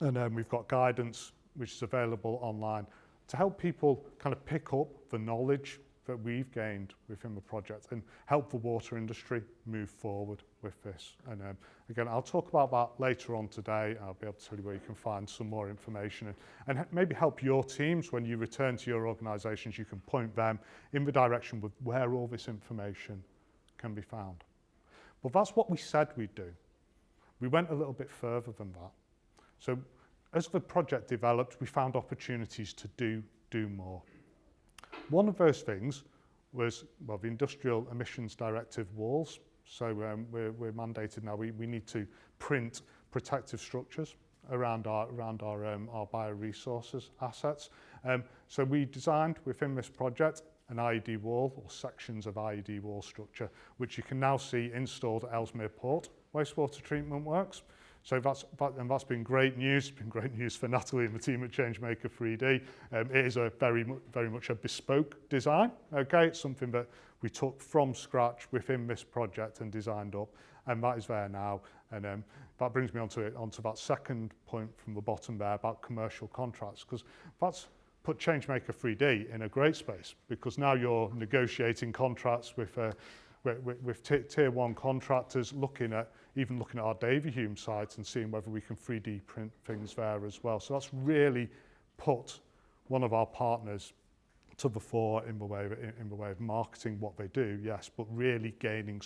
and we've got guidance which is available online to help people kind of pick up the knowledge that we've gained within the project and help the water industry move forward with this. And again, I'll talk about that later on today. I'll be able to tell you where you can find some more information and maybe help your teams when you return to your organisations. You can point them in the direction with where all this information can be found. But that's what we said we'd do. We went a little bit further than that. So as the project developed, we found opportunities to do more. One of those things was, well, the Industrial Emissions Directive walls. So we're mandated now, we need to print protective structures around our bioresources assets. So we designed within this project an IED wall or sections of IED wall structure, which you can now see installed at Ellesmere Port wastewater treatment works. So that's been great news. It's been great news for Natalie and the team at Changemaker 3D. It is a very much a bespoke design. Okay, it's something that we took from scratch within this project and designed up, and that is there now. And that brings me onto that second point from the bottom there about commercial contracts, because that's put Changemaker 3D in a great space, because now you're negotiating contracts with tier one contractors, looking at our Davyhulme sites and seeing whether we can 3D print things there as well. So that's really put one of our partners to the fore in the way of marketing what they do, yes, but really gaining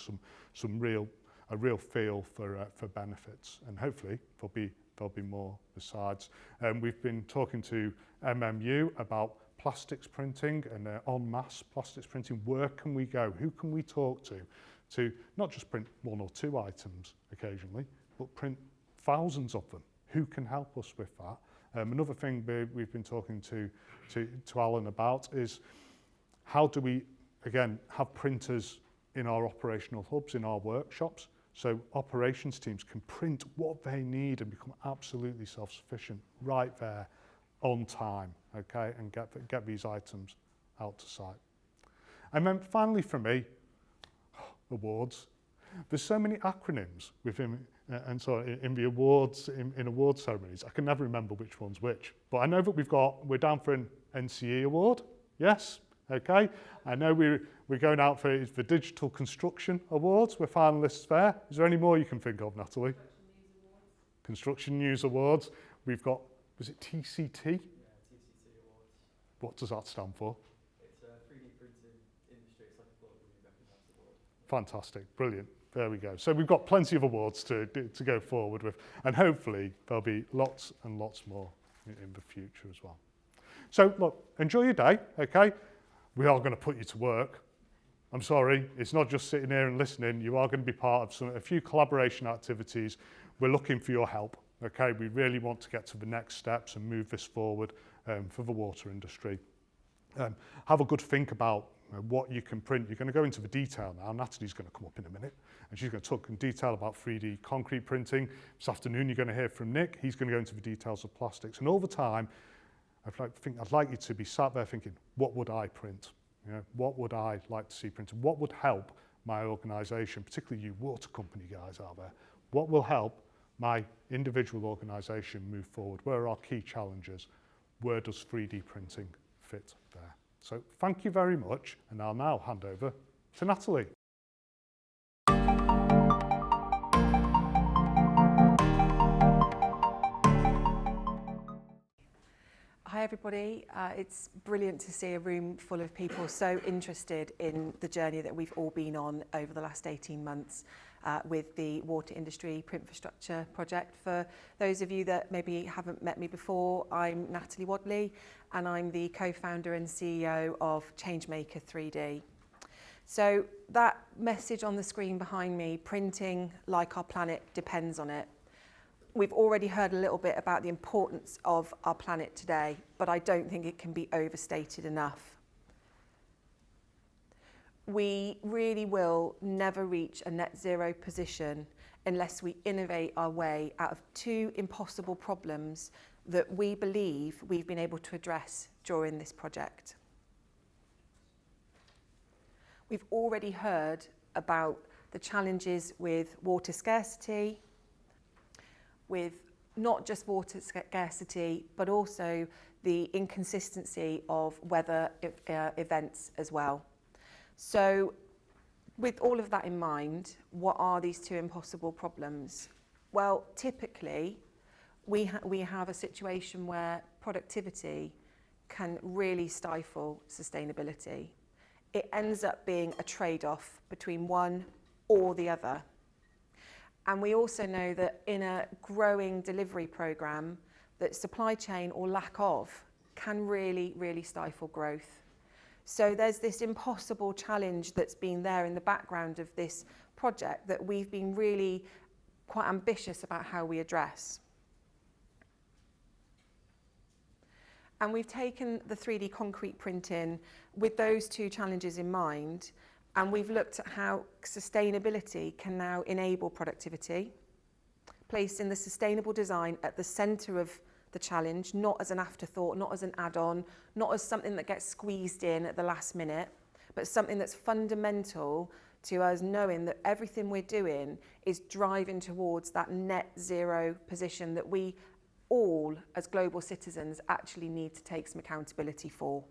a real feel for benefits, and hopefully there'll be more besides. We've been talking to MMU about plastics printing and en masse plastics printing. Where can we go? Who can we talk to not just print one or two items occasionally, but print thousands of them? Who can help us with that? Another thing we've been talking to Alan about is how do we, again, have printers in our operational hubs, in our workshops, so operations teams can print what they need and become absolutely self-sufficient right there on time, okay, and get these items out to site. And then finally for me, awards. There's so many acronyms within and so in the awards, in award ceremonies, I can never remember which one's which. But I know that we're down for an NCE award, yes, okay. I know we're going out for the Digital Construction Awards, we're finalists there. Is there any more you can think of, Natalie? Construction News Awards. We've got, was it TCT? Yeah, TCT Awards. What does that stand for? It's a 3D printing industry. It's like a globally recognised award. Fantastic, brilliant. There we go. So we've got plenty of awards to go forward with, and hopefully there'll be lots and lots more in the future as well. So look, enjoy your day, okay? We are going to put you to work. I'm sorry, it's not just sitting here and listening. You are going to be part of a few collaboration activities. We're looking for your help, okay? We really want to get to the next steps and move this forward for the water industry. Have a good think about what you can print. You're going to go into the detail now. Natalie's going to come up in a minute and she's going to talk in detail about 3D concrete printing. This afternoon you're going to hear from Nick. He's going to go into the details of plastics. And all the time, I'd like you to be sat there thinking, what would I print? You know, what would I like to see printed? What would help my organisation, particularly you water company guys out there? What will help my individual organisation move forward? Where are our key challenges? Where does 3D printing fit there? So thank you very much, and I'll now hand over to Natalie. Hi everybody, it's brilliant to see a room full of people so interested in the journey that we've all been on over the last 18 months with the Water Industry Printfrastructure project. For those of you that maybe haven't met me before, I'm Natalie Wadley and I'm the co-founder and CEO of Changemaker 3D. So that message on the screen behind me, printing like our planet depends on it. We've already heard a little bit about the importance of our planet today, but I don't think it can be overstated enough. we really will never reach a net zero position unless we innovate our way out of two impossible problems that we believe we've been able to address during this project. We've already heard about the challenges with water scarcity, with not just water scarcity, but also the inconsistency of weather events as well. So with all of that in mind, what are these two impossible problems? Well, typically, we have a situation where productivity can really stifle sustainability. It ends up being a trade-off between one or the other. And we also know that in a growing delivery programme, that supply chain or lack of can really, really stifle growth. So there's this impossible challenge that's been there in the background of this project that we've been really quite ambitious about how we address. And we've taken the 3D concrete printing with those two challenges in mind, and we've looked at how sustainability can now enable productivity, placing the sustainable design at the centre of the challenge, not as an afterthought, not as an add-on, not as something that gets squeezed in at the last minute, but something that's fundamental to us knowing that everything we're doing is driving towards that net zero position that we all, as global citizens, actually need to take some accountability for.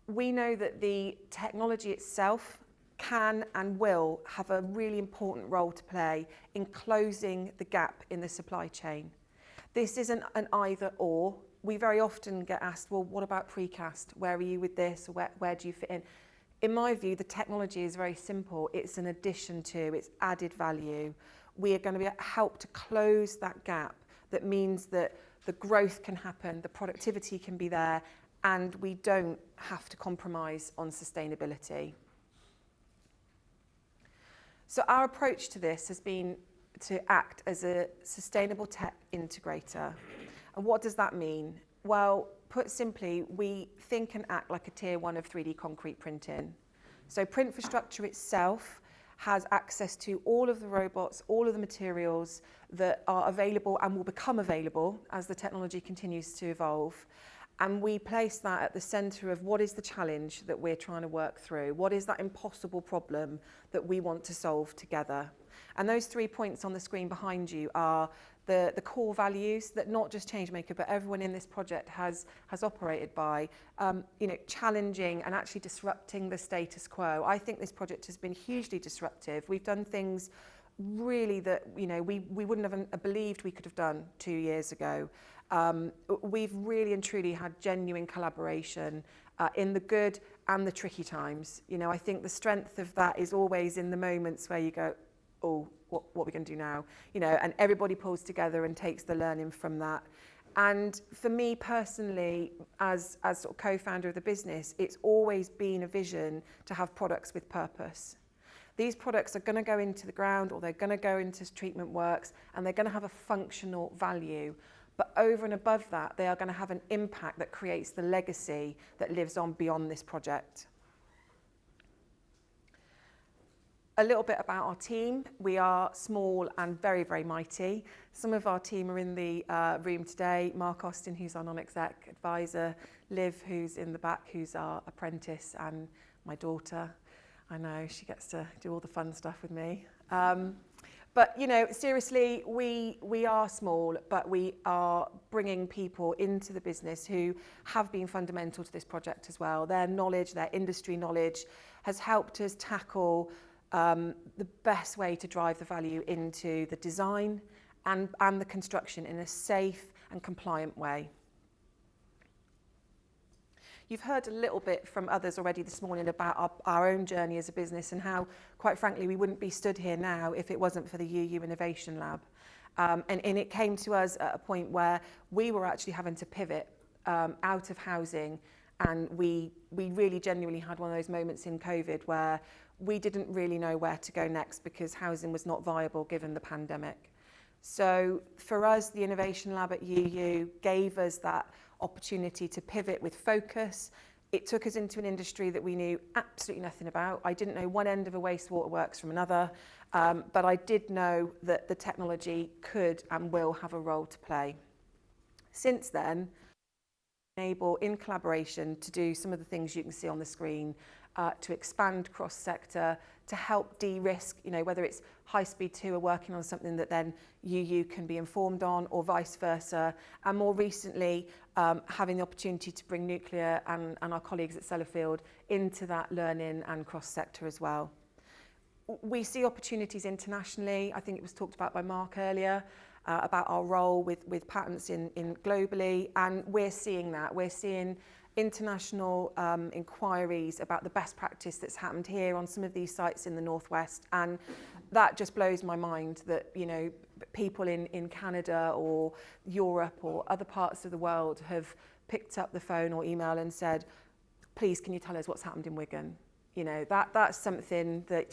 We know that the technology itself can and will have a really important role to play in closing the gap in the supply chain. This isn't an either or. We very often get asked, well, what about precast? Where are you with this? Where do you fit in? In my view, the technology is very simple. It's an addition to, it's added value. We are going to help to close that gap. That means that the growth can happen, the productivity can be there, and we don't have to compromise on sustainability. So our approach to this has been to act as a sustainable tech integrator. And what does that mean? Well, put simply, we think and act like a tier one of 3D concrete printing. So Printfrastructure itself has access to all of the robots, all of the materials that are available and will become available as the technology continues to evolve. And we place that at the centre of what is the challenge that we're trying to work through? What is that impossible problem that we want to solve together? And those 3 points on the screen behind you are the core values that not just Changemaker, but everyone in this project has operated by, challenging and actually disrupting the status quo. I think this project has been hugely disruptive. We've done things really that, we wouldn't have believed we could have done 2 years ago. We've really and truly had genuine collaboration in the good and the tricky times. I think the strength of that is always in the moments where you go, oh, what are we going to do now? And everybody pulls together and takes the learning from that. And for me personally, as sort of co-founder of the business, it's always been a vision to have products with purpose. These products are going to go into the ground, or they're going to go into treatment works, and they're going to have a functional value. But over and above that, they are going to have an impact that creates the legacy that lives on beyond this project. A little bit about our team. We are small and very, very mighty. Some of our team are in the room today. Mark Austin, who's our non-exec advisor, Liv, who's in the back, who's our apprentice, and my daughter. I know, she gets to do all the fun stuff with me. But, seriously, we are small, but we are bringing people into the business who have been fundamental to this project as well. Their knowledge, their industry knowledge has helped us tackle the best way to drive the value into the design and the construction in a safe and compliant way. You've heard a little bit from others already this morning about our own journey as a business and how, quite frankly, we wouldn't be stood here now if it wasn't for the UU Innovation Lab. And it came to us at a point where we were actually having to pivot out of housing, and we really genuinely had one of those moments in COVID where we didn't really know where to go next because housing was not viable given the pandemic. So for us, the Innovation Lab at UU gave us that opportunity to pivot with focus, It took us into an industry that we knew absolutely nothing about. I didn't know one end of a wastewater works from another, but I did know that the technology could and will have a role to play. Since then, able in collaboration to do some of the things you can see on the screen, to expand cross-sector, to help de-risk, whether it's High Speed 2 are working on something that then UU can be informed on, or vice versa, and more recently having the opportunity to bring nuclear and our colleagues at Sellafield into that learning and cross-sector as well. We see opportunities internationally. I think it was talked about by Mark earlier, about our role with patents in globally, and we're seeing that. We're seeing international inquiries about the best practice that's happened here on some of these sites in the Northwest, and that just blows my mind that people in Canada or Europe or other parts of the world have picked up the phone or email and said, please can you tell us what's happened in Wigan? That's something that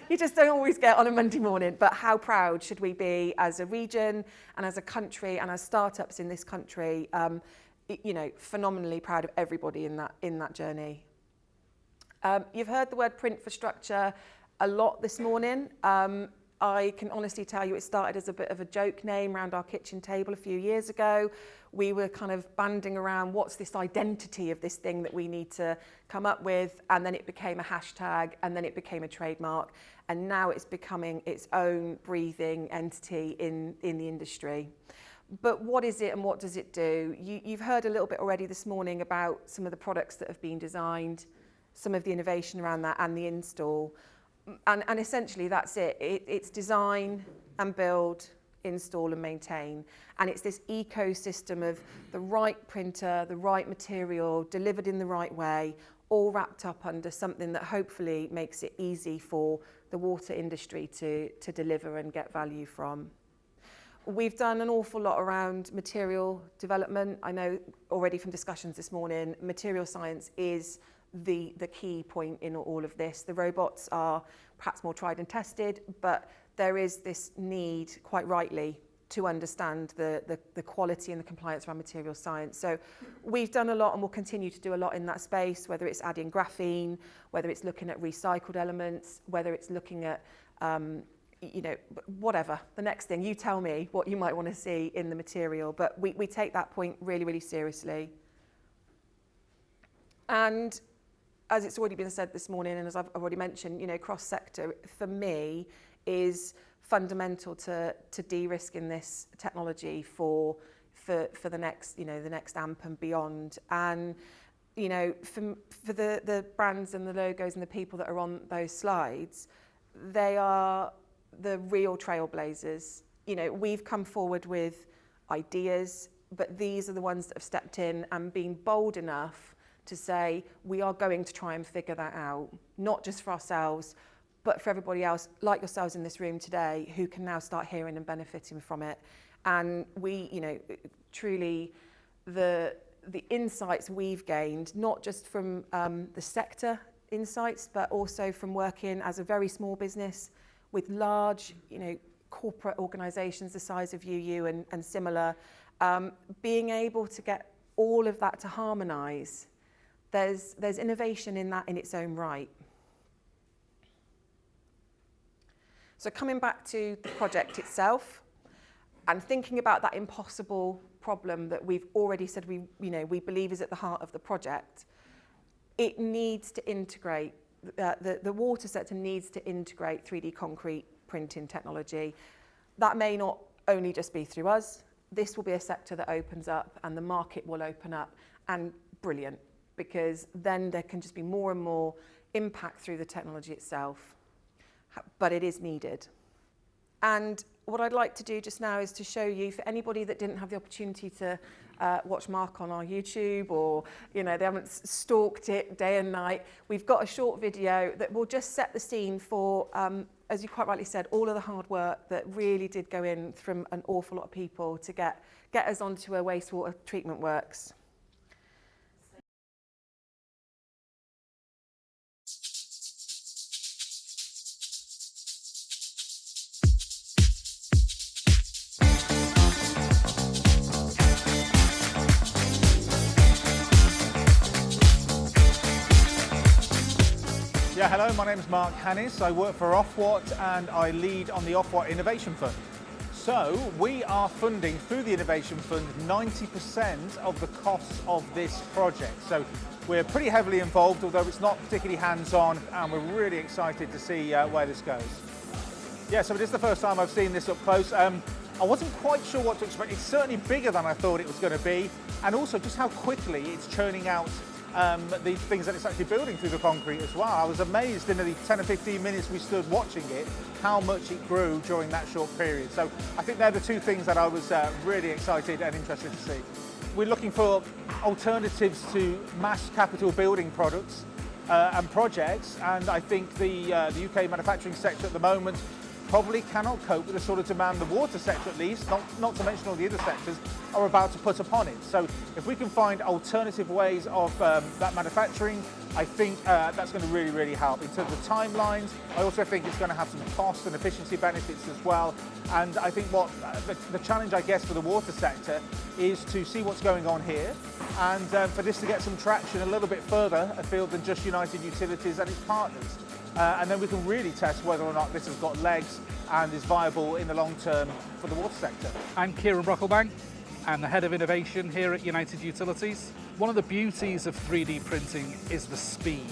you just don't always get on a Monday morning. But how proud should we be as a region and as a country and as startups in this country? Phenomenally proud of everybody in that journey. You've heard the word printfrastructure a lot this morning. I can honestly tell you it started as a bit of a joke name around our kitchen table a few years ago. We were kind of banding around what's this identity of this thing that we need to come up with, and then it became a hashtag, and then it became a trademark, and now it's becoming its own breathing entity in the industry. But what is it and what does it do? You've heard a little bit already this morning about some of the products that have been designed, some of the innovation around that, and the install. And essentially that's it. It's design and build, install and maintain. And it's this ecosystem of the right printer, the right material, delivered in the right way, all wrapped up under something that hopefully makes it easy for the water industry to deliver and get value from. We've done an awful lot around material development. I know already from discussions this morning, material science is the key point in all of this. The robots are perhaps more tried and tested, but there is this need, quite rightly, to understand the quality and the compliance around material science. So we've done a lot and will continue to do a lot in that space, whether it's adding graphene, whether it's looking at recycled elements, whether it's looking at whatever, the next thing, you tell me what you might want to see in the material, but we take that point really, really seriously. And as it's already been said this morning, and as I've already mentioned, cross-sector for me is fundamental to de-risking this technology for the next, the next AMP and beyond. And for the brands and the logos and the people that are on those slides, they are the real trailblazers. We've come forward with ideas, but these are the ones that have stepped in and been bold enough to say, we are going to try and figure that out, not just for ourselves, but for everybody else, like yourselves in this room today, who can now start hearing and benefiting from it. And we, truly, the insights we've gained, not just from the sector insights, but also from working as a very small business with large, corporate organisations the size of UU and similar, being able to get all of that to harmonise. There's innovation in that in its own right. So coming back to the project itself and thinking about that impossible problem that we've already said we believe is at the heart of the project, it needs to integrate, the water sector needs to integrate 3D concrete printing technology. That may not only just be through us. This will be a sector that opens up and the market will open up, and brilliant, because then there can just be more and more impact through the technology itself. But it is needed. And what I'd like to do just now is to show you, for anybody that didn't have the opportunity to watch Mark on our YouTube, or they haven't stalked it day and night, we've got a short video that will just set the scene for, as you quite rightly said, all of the hard work that really did go in from an awful lot of people to get us onto a wastewater treatment works. Yeah, hello, my name is Mark Hannis. I work for Ofwat and I lead on the Ofwat Innovation Fund. So we are funding through the Innovation Fund 90% of the costs of this project. So we're pretty heavily involved, although it's not particularly hands-on, and we're really excited to see where this goes. Yeah, so it is the first time I've seen this up close. I wasn't quite sure what to expect. It's certainly bigger than I thought it was going to be, and also just how quickly it's churning out the things that it's actually building through the concrete as well. I was amazed in the 10 or 15 minutes we stood watching it, how much it grew during that short period. So I think they're the two things that I was really excited and interested to see. We're looking for alternatives to mass capital building products and projects, and I think the UK manufacturing sector at the moment probably cannot cope with the sort of demand the water sector, at least, not to mention all the other sectors, are about to put upon it. So if we can find alternative ways of that manufacturing, I think that's going to really, really help. In terms of timelines, I also think it's going to have some cost and efficiency benefits as well. And I think what the challenge, I guess, for the water sector is to see what's going on here and for this to get some traction a little bit further afield than just United Utilities and its partners. And then we can really test whether or not this has got legs and is viable in the long term for the water sector. I'm Kieran Brocklebank. I'm the Head of Innovation here at United Utilities. One of the beauties of 3D printing is the speed.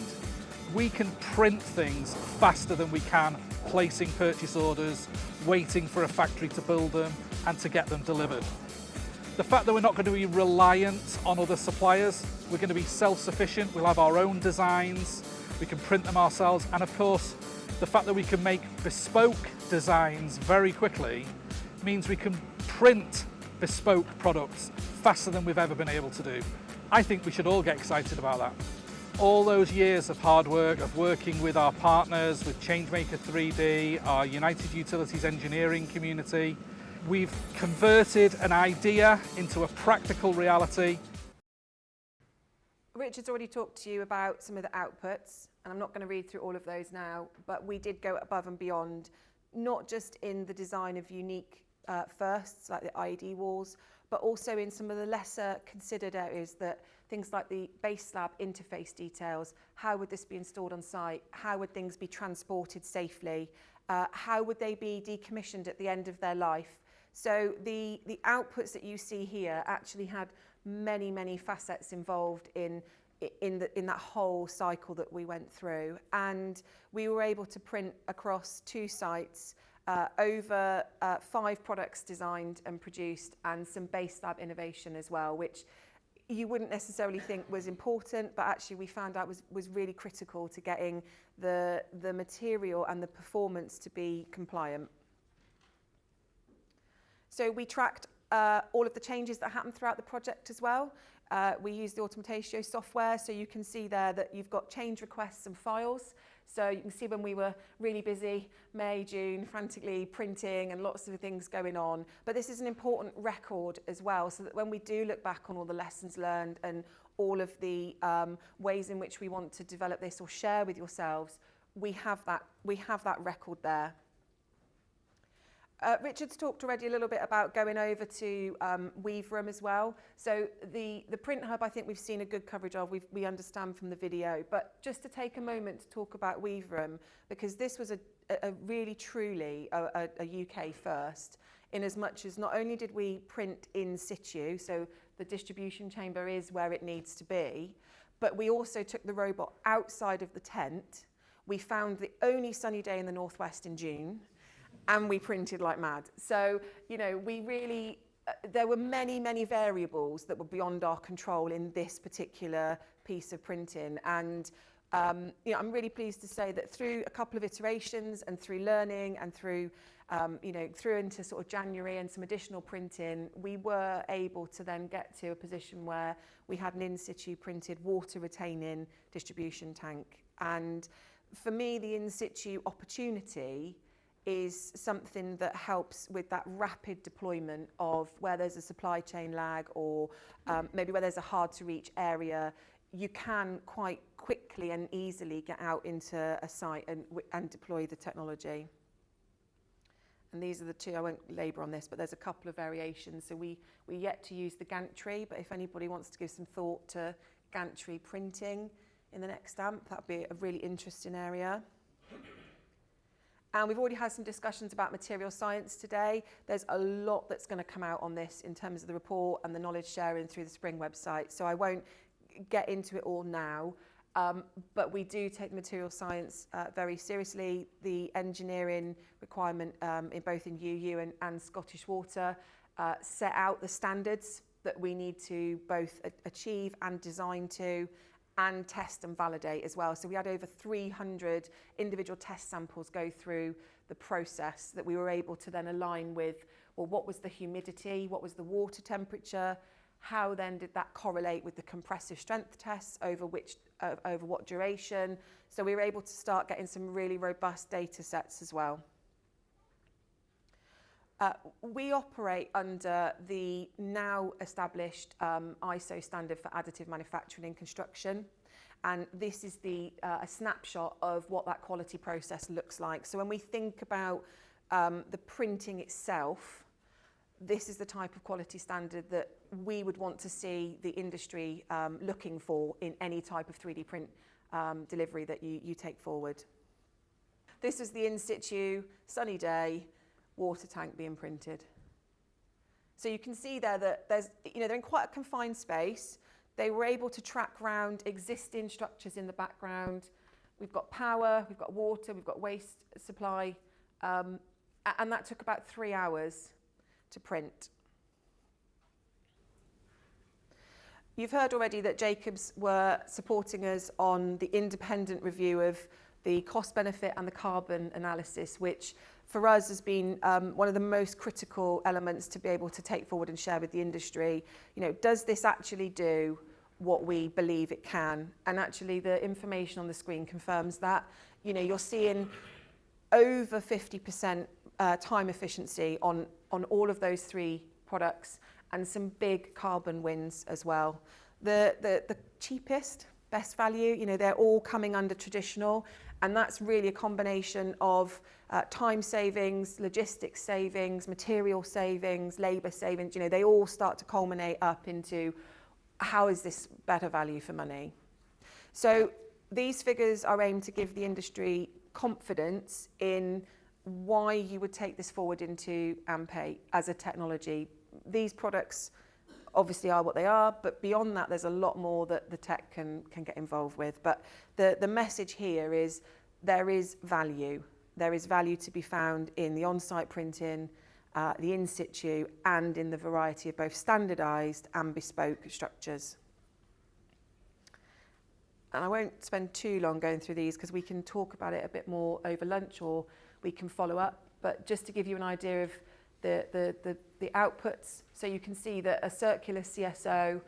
We can print things faster than we can placing purchase orders, waiting for a factory to build them and to get them delivered. The fact that we're not going to be reliant on other suppliers, we're going to be self-sufficient, we'll have our own designs, we can print them ourselves, and of course the fact that we can make bespoke designs very quickly means we can print bespoke products faster than we've ever been able to do. I think we should all get excited about that. All those years of hard work, of working with our partners, with Changemaker 3D, our United Utilities engineering community, we've converted an idea into a practical reality. Richard's already talked to you about some of the outputs, and I'm not going to read through all of those now, but we did go above and beyond, not just in the design of unique firsts like the IED walls, but also in some of the lesser considered areas, that things like the base slab interface details. How would this be installed on site? How would things be transported safely? How would they be decommissioned at the end of their life? So the outputs that you see here actually had many, many facets involved in that whole cycle that we went through. And we were able to print across 2 sites over 5 products designed and produced, and some base slab innovation as well, which you wouldn't necessarily think was important, but actually we found out was really critical to getting the material and the performance to be compliant. So we tracked all of the changes that happened throughout the project as well. We used the Automatatio software, so you can see there that you've got change requests and files. So you can see when we were really busy, May, June, frantically printing and lots of things going on. But this is an important record as well, so that when we do look back on all the lessons learned and all of the ways in which we want to develop this or share with yourselves, we have that record there. Richard's talked already a little bit about going over to Weave Room as well. So the Print Hub, I think we've seen a good coverage of, we understand from the video. But just to take a moment to talk about Weave Room, because this was a really truly a UK first, in as much as not only did we print in situ, so the distribution chamber is where it needs to be, but we also took the robot outside of the tent. We found the only sunny day in the northwest in June, and we printed like mad. So, you know, we really, there were many, many variables that were beyond our control in this particular piece of printing. And, you know, I'm really pleased to say that through a couple of iterations and through learning and through, you know, through into sort of January and some additional printing, we were able to then get to a position where we had an in-situ printed water retaining distribution tank. And for me, the in-situ opportunity is something that helps with that rapid deployment of where there's a supply chain lag, or maybe where there's a hard to reach area. You can quite quickly and easily get out into a site and deploy the technology. And these are the 2, I won't labour on this, but there's a couple of variations. So we yet to use the gantry, but if anybody wants to give some thought to gantry printing, in the next stamp. That would be a really interesting area. And we've already had some discussions about material science today. There's a lot that's going to come out on this in terms of the report and the knowledge sharing through the Spring website. So I won't get into it all now, but we do take the material science very seriously. The engineering requirement in both in UU and Scottish Water set out the standards that we need to both achieve and design to, and test and validate as well. So we had over 300 individual test samples go through the process that we were able to then align with, well, what was the humidity, what was the water temperature, how then did that correlate with the compressive strength tests, over what duration. So we were able to start getting some really robust data sets as well. We operate under the now established ISO standard for additive manufacturing in construction, and this is a snapshot of what that quality process looks like. So when we think about the printing itself, this is the type of quality standard that we would want to see the industry looking for in any type of 3D print delivery that you take forward. This is the in situ, sunny day, water tank being printed. So you can see there that they're in quite a confined space. They were able to track round existing structures in the background. We've got power, we've got water, we've got waste supply, and that took about 3 hours to print. You've heard already that Jacobs were supporting us on the independent review of the cost benefit and the carbon analysis, which for us has been one of the most critical elements to be able to take forward and share with the industry. You know, does this actually do what we believe it can? And actually the information on the screen confirms that. You know, you're seeing over 50% time efficiency on all of those 3 products, and some big carbon wins as well. The cheapest, best value, you know, they're all coming under traditional, and that's really a combination of time savings, logistics savings, material savings, labour savings. You know, they all start to culminate up into how is this better value for money. So these figures are aimed to give the industry confidence in why you would take this forward into AMP8 as a technology. These products obviously are what they are, but beyond that there's a lot more that the tech can get involved with. But the message here is there is value. There is value to be found in the on-site printing, the in situ, and in the variety of both standardised and bespoke structures. And I won't spend too long going through these because we can talk about it a bit more over lunch, or we can follow up. But just to give you an idea of the outputs, so you can see that a circular CSO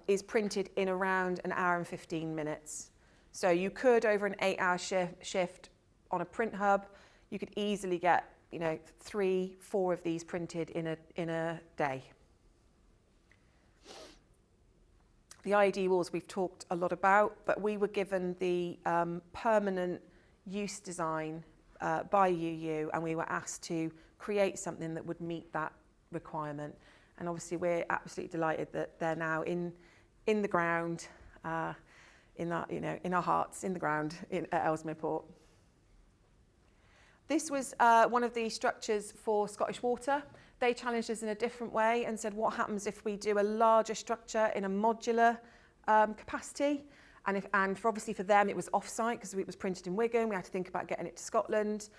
is printed in around 1 hour and 15 minutes. So you could, over an 8-hour shift on a print hub, you could easily get, you know, 3, 4 of these printed in a day. The IED walls we've talked a lot about, but we were given the permanent use design by UU, and we were asked to create something that would meet that requirement. And obviously we're absolutely delighted that they're now in the ground, in our hearts, in the ground at Ellesmere Port. This was one of the structures for Scottish Water. They challenged us in a different way and said, what happens if we do a larger structure in a modular capacity? And for obviously for them, it was off-site because it was printed in Wigan. We had to think about getting it to Scotland.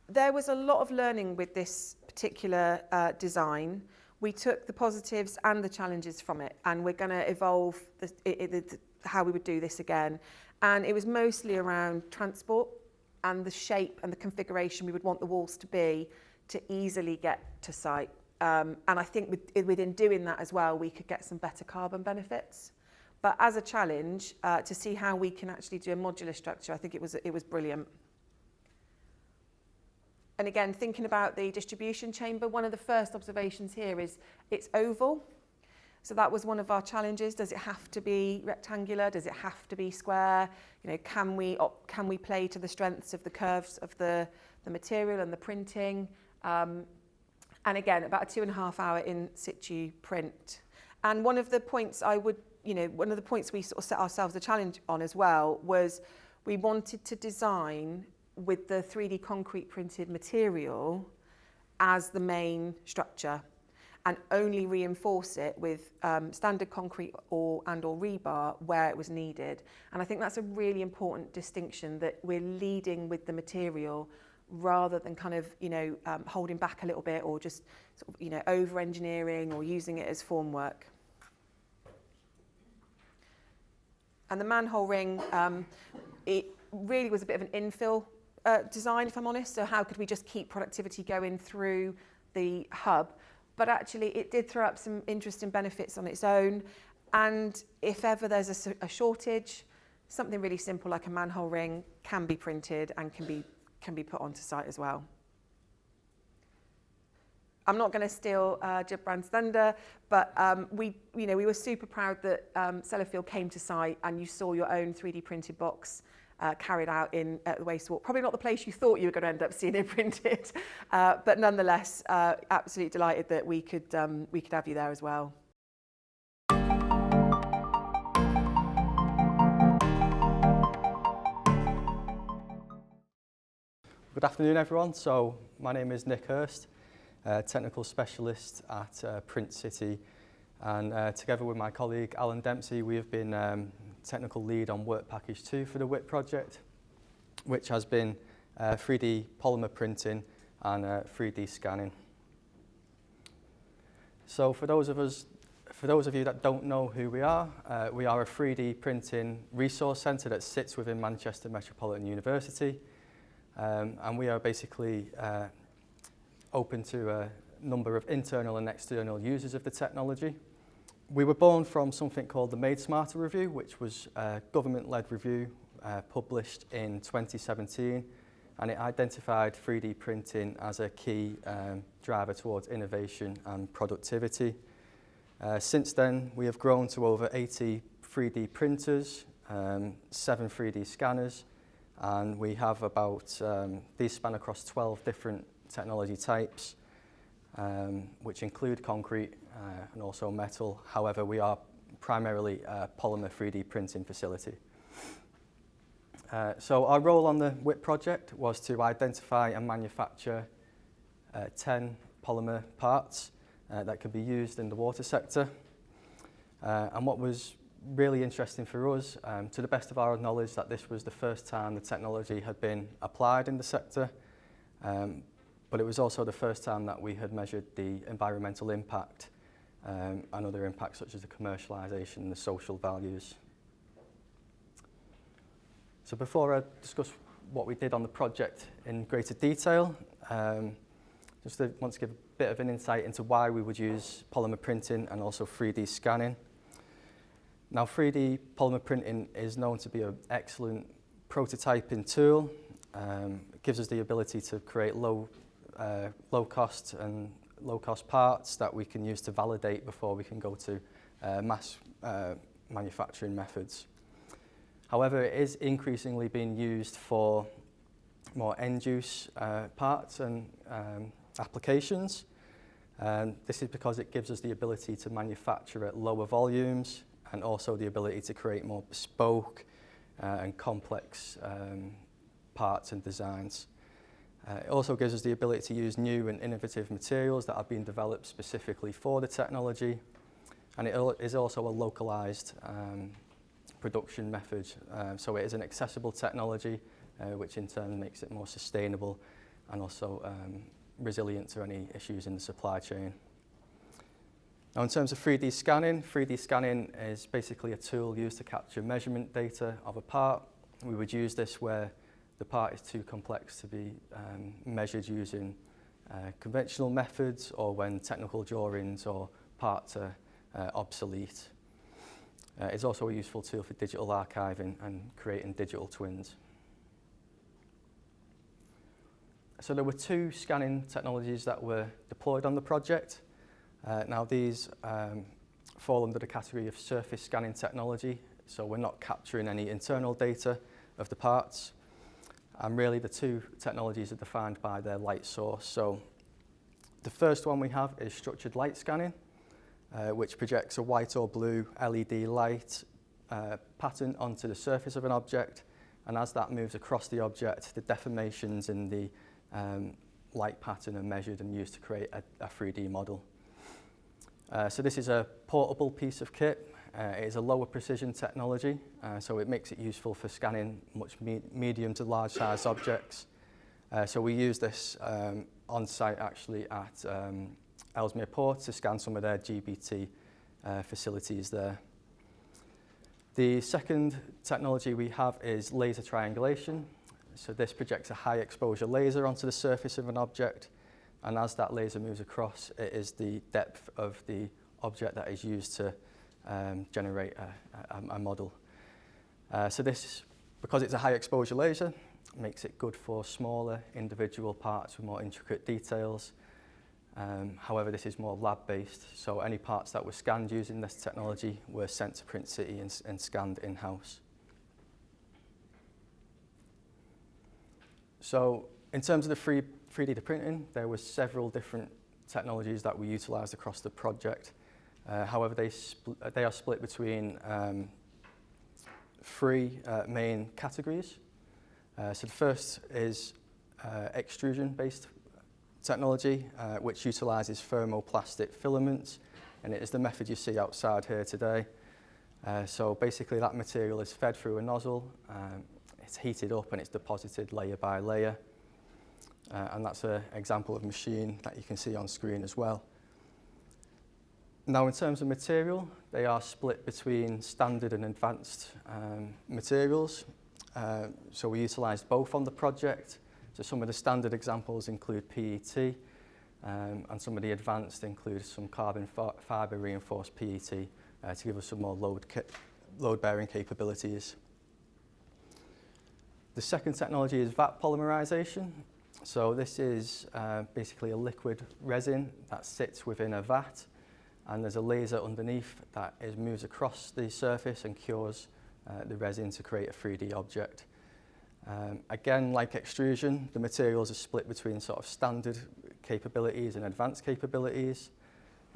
There was a lot of learning with this particular design. We took the positives and the challenges from it, and we're going to evolve how we would do this again. And it was mostly around transport and the shape and the configuration we would want the walls to be to easily get to site. And I think within doing that as well, we could get some better carbon benefits. But as a challenge, to see how we can actually do a modular structure, I think it was brilliant. And again, thinking about the distribution chamber, one of the first observations here is it's oval. So that was one of our challenges. Does it have to be rectangular? Does it have to be square? You know, can we play to the strengths of the curves of the material and the printing? And again, about a 2.5 hour in situ print. And one of the points I would one of the points we sort of set ourselves a challenge on as well was we wanted to design with the 3D concrete printed material as the main structure and only reinforce it with standard concrete or rebar where it was needed. And I think that's a really important distinction, that we're leading with the material rather than kind of, holding back a little bit or just sort of, over-engineering or using it as formwork. And the manhole ring, it really was a bit of an infill design, if I'm honest. So how could we just keep productivity going through the hub? But actually it did throw up some interesting benefits on its own. And if ever there's a shortage, something really simple like a manhole ring can be printed and can be put onto site as well. I'm not going to steal Gibran's thunder, but we were super proud that Sellafield came to site and you saw your own 3D printed box carried out at the wastewater. Probably not the place you thought you were going to end up seeing it printed, but nonetheless, absolutely delighted that we could have you there as well. Good afternoon, everyone. So my name is Nick Hurst, technical specialist at PrintCity, and together with my colleague Alan Dempsey, we have been technical lead on Work Package 2 for the WIP project, which has been 3D polymer printing and 3D scanning. So for those of you that don't know who we are a 3D printing resource centre that sits within Manchester Metropolitan University, and we are basically open to a number of internal and external users of the technology. We were born from something called the Made Smarter Review, which was a government-led review published in 2017, and it identified 3D printing as a key driver towards innovation and productivity. Since then, we have grown to over 80 3D printers, 7 3D scanners, and we have about, these span across 12 different technology types, which include concrete and also metal. However, we are primarily a polymer 3D printing facility. So our role on the WIP project was to identify and manufacture 10 polymer parts that could be used in the water sector. And what was really interesting for us, to the best of our knowledge, that this was the first time the technology had been applied in the sector. But it was also the first time that we had measured the environmental impact and other impacts such as the commercialisation and the social values. So before I discuss what we did on the project in greater detail, just want to give a bit of an insight into why we would use polymer printing and also 3D scanning. Now, 3D polymer printing is known to be an excellent prototyping tool. It gives us the ability to create low cost parts that we can use to validate before we can go to mass manufacturing methods. However, it is increasingly being used for more end-use parts and applications. This is because it gives us the ability to manufacture at lower volumes and also the ability to create more bespoke and complex parts and designs. It also gives us the ability to use new and innovative materials that are being developed specifically for the technology, and it is also a localized production method, so it is an accessible technology which in turn makes it more sustainable and also resilient to any issues in the supply chain. Now, in terms of 3D scanning is basically a tool used to capture measurement data of a part. We would use this where the part is too complex to be measured using conventional methods, or when technical drawings or parts are obsolete. It's also a useful tool for digital archiving and creating digital twins. So there were 2 scanning technologies that were deployed on the project. Now these fall under the category of surface scanning technology, so we're not capturing any internal data of the parts. And really the 2 technologies are defined by their light source. So the first one we have is structured light scanning. which projects a white or blue LED light pattern onto the surface of an object, and as that moves across the object, the deformations in the light pattern are measured and used to create a 3D model. So this is a portable piece of kit. It is a lower precision technology, so it makes it useful for scanning much medium to large size objects. So we use this on site actually at Ellesmere Port to scan some of their GBT facilities there. The second technology we have is laser triangulation. So this projects a high exposure laser onto the surface of an object, and as that laser moves across, it is the depth of the object that is used to generate a model. So this, because it's a high exposure laser, makes it good for smaller individual parts with more intricate details. However, this is more lab-based, so any parts that were scanned using this technology were sent to PrintCity and scanned in-house. So in terms of the 3D printing, there were several different technologies that we utilised across the project. However, they are split between three main categories. So the first is extrusion-based technology, which utilises thermoplastic filaments, and it is the method you see outside here today. So basically that material is fed through a nozzle, it's heated up and it's deposited layer by layer. And that's an example of machine that you can see on screen as well. Now in terms of material, they are split between standard and advanced materials. So we utilised both on the project. So some of the standard examples include PET, and some of the advanced include some carbon fibre reinforced PET to give us some more load-bearing capabilities. The second technology is vat polymerization. So this is basically a liquid resin that sits within a vat, and there's a laser underneath that moves across the surface and cures the resin to create a 3D object. Again, like extrusion, the materials are split between sort of standard capabilities and advanced capabilities.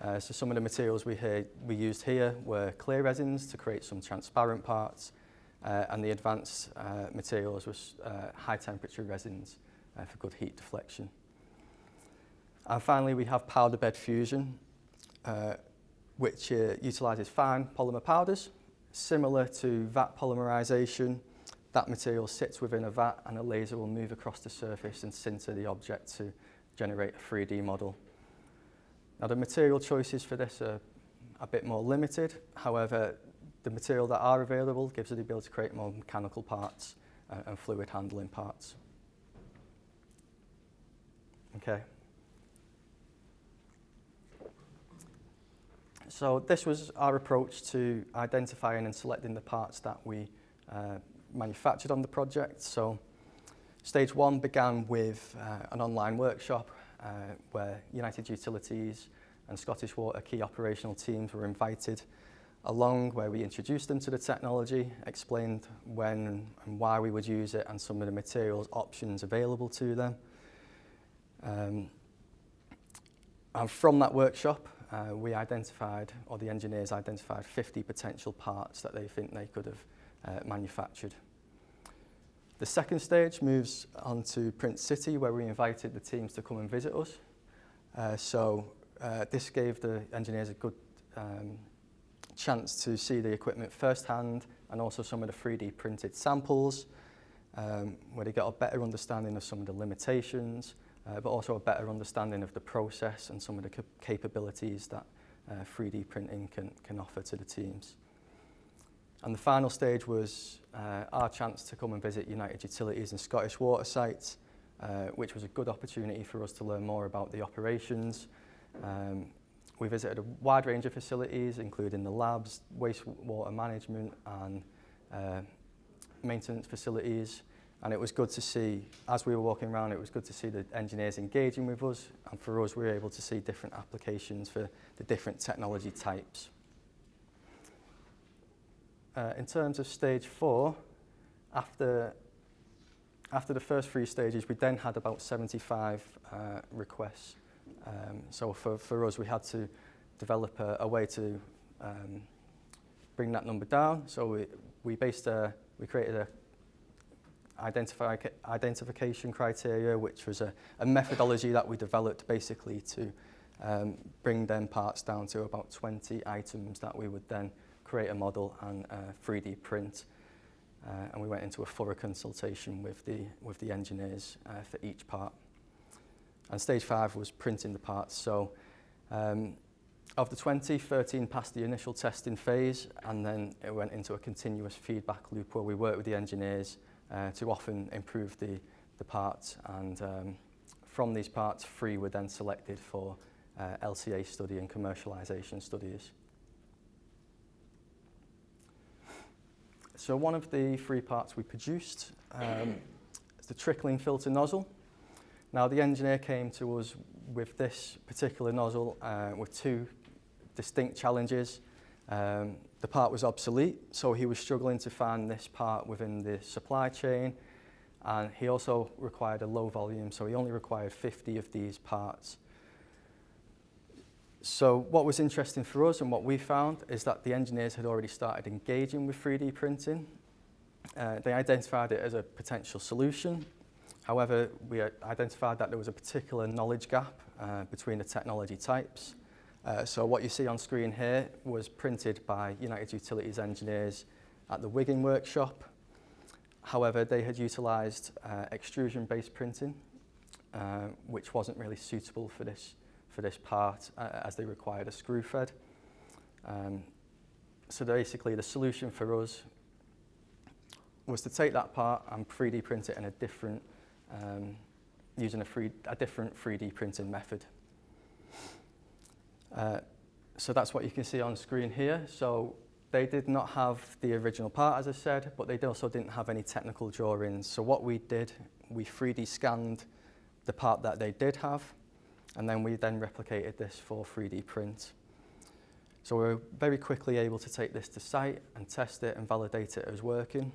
So some of the materials we used here were clear resins to create some transparent parts, and the advanced materials were high temperature resins for good heat deflection. And finally, we have powder bed fusion, which utilises fine polymer powders. Similar to vat polymerization, that material sits within a vat and a laser will move across the surface and sinter the object to generate a 3D model. Now the material choices for this are a bit more limited. However, the material that are available gives us the ability to create more mechanical parts and fluid handling parts. Okay. So this was our approach to identifying and selecting the parts that we manufactured on the project. So stage one began with an online workshop where United Utilities and Scottish Water key operational teams were invited along, where we introduced them to the technology, explained when and why we would use it and some of the materials options available to them. And from that workshop, we identified, or the engineers identified, 50 potential parts that they think they could have manufactured. The second stage moves on to PrintCity, where we invited the teams to come and visit us. This gave the engineers a good chance to see the equipment firsthand, and also some of the 3D printed samples, where they got a better understanding of some of the limitations, but also a better understanding of the process and some of the capabilities that 3D printing can offer to the teams. And the final stage was our chance to come and visit United Utilities and Scottish Water sites, which was a good opportunity for us to learn more about the operations. We visited a wide range of facilities, including the labs, wastewater management and maintenance facilities. And it was good to see, as we were walking around, it was good to see the engineers engaging with us. And for us, we were able to see different applications for the different technology types. In terms of stage 4, after the first 3 stages, we then had about 75 requests. So for us, we had to develop a way to bring that number down. So we created a identification criteria, which was a methodology that we developed basically to bring them parts down to about 20 items that we would then create a model and 3D print. And we went into a thorough consultation with the engineers for each part. And stage 5 was printing the parts. So of the 20, 13 passed the initial testing phase, and then it went into a continuous feedback loop where we worked with the engineers to often improve the parts. And from these parts, 3 were then selected for LCA study and commercialisation studies. So one of the 3 parts we produced is the trickling filter nozzle. Now the engineer came to us with this particular nozzle with 2 distinct challenges. The part was obsolete, so he was struggling to find this part within the supply chain, and he also required a low volume, so he only required 50 of these parts. So what was interesting for us and what we found is that the engineers had already started engaging with 3D printing. They identified it as a potential solution. However, we identified that there was a particular knowledge gap between the technology types. So what you see on screen here was printed by United Utilities engineers at the Wiggin workshop. However, they had utilised extrusion-based printing, which wasn't really suitable for this part as they required a screw thread. So basically the solution for us was to take that part and 3D print it in a different, using a different 3D printing method. So that's what you can see on screen here. So they did not have the original part, as I said, but they also didn't have any technical drawings. So what we did, we 3D scanned the part that they did have, and then we replicated this for 3D print. So we were very quickly able to take this to site and test it and validate it as working.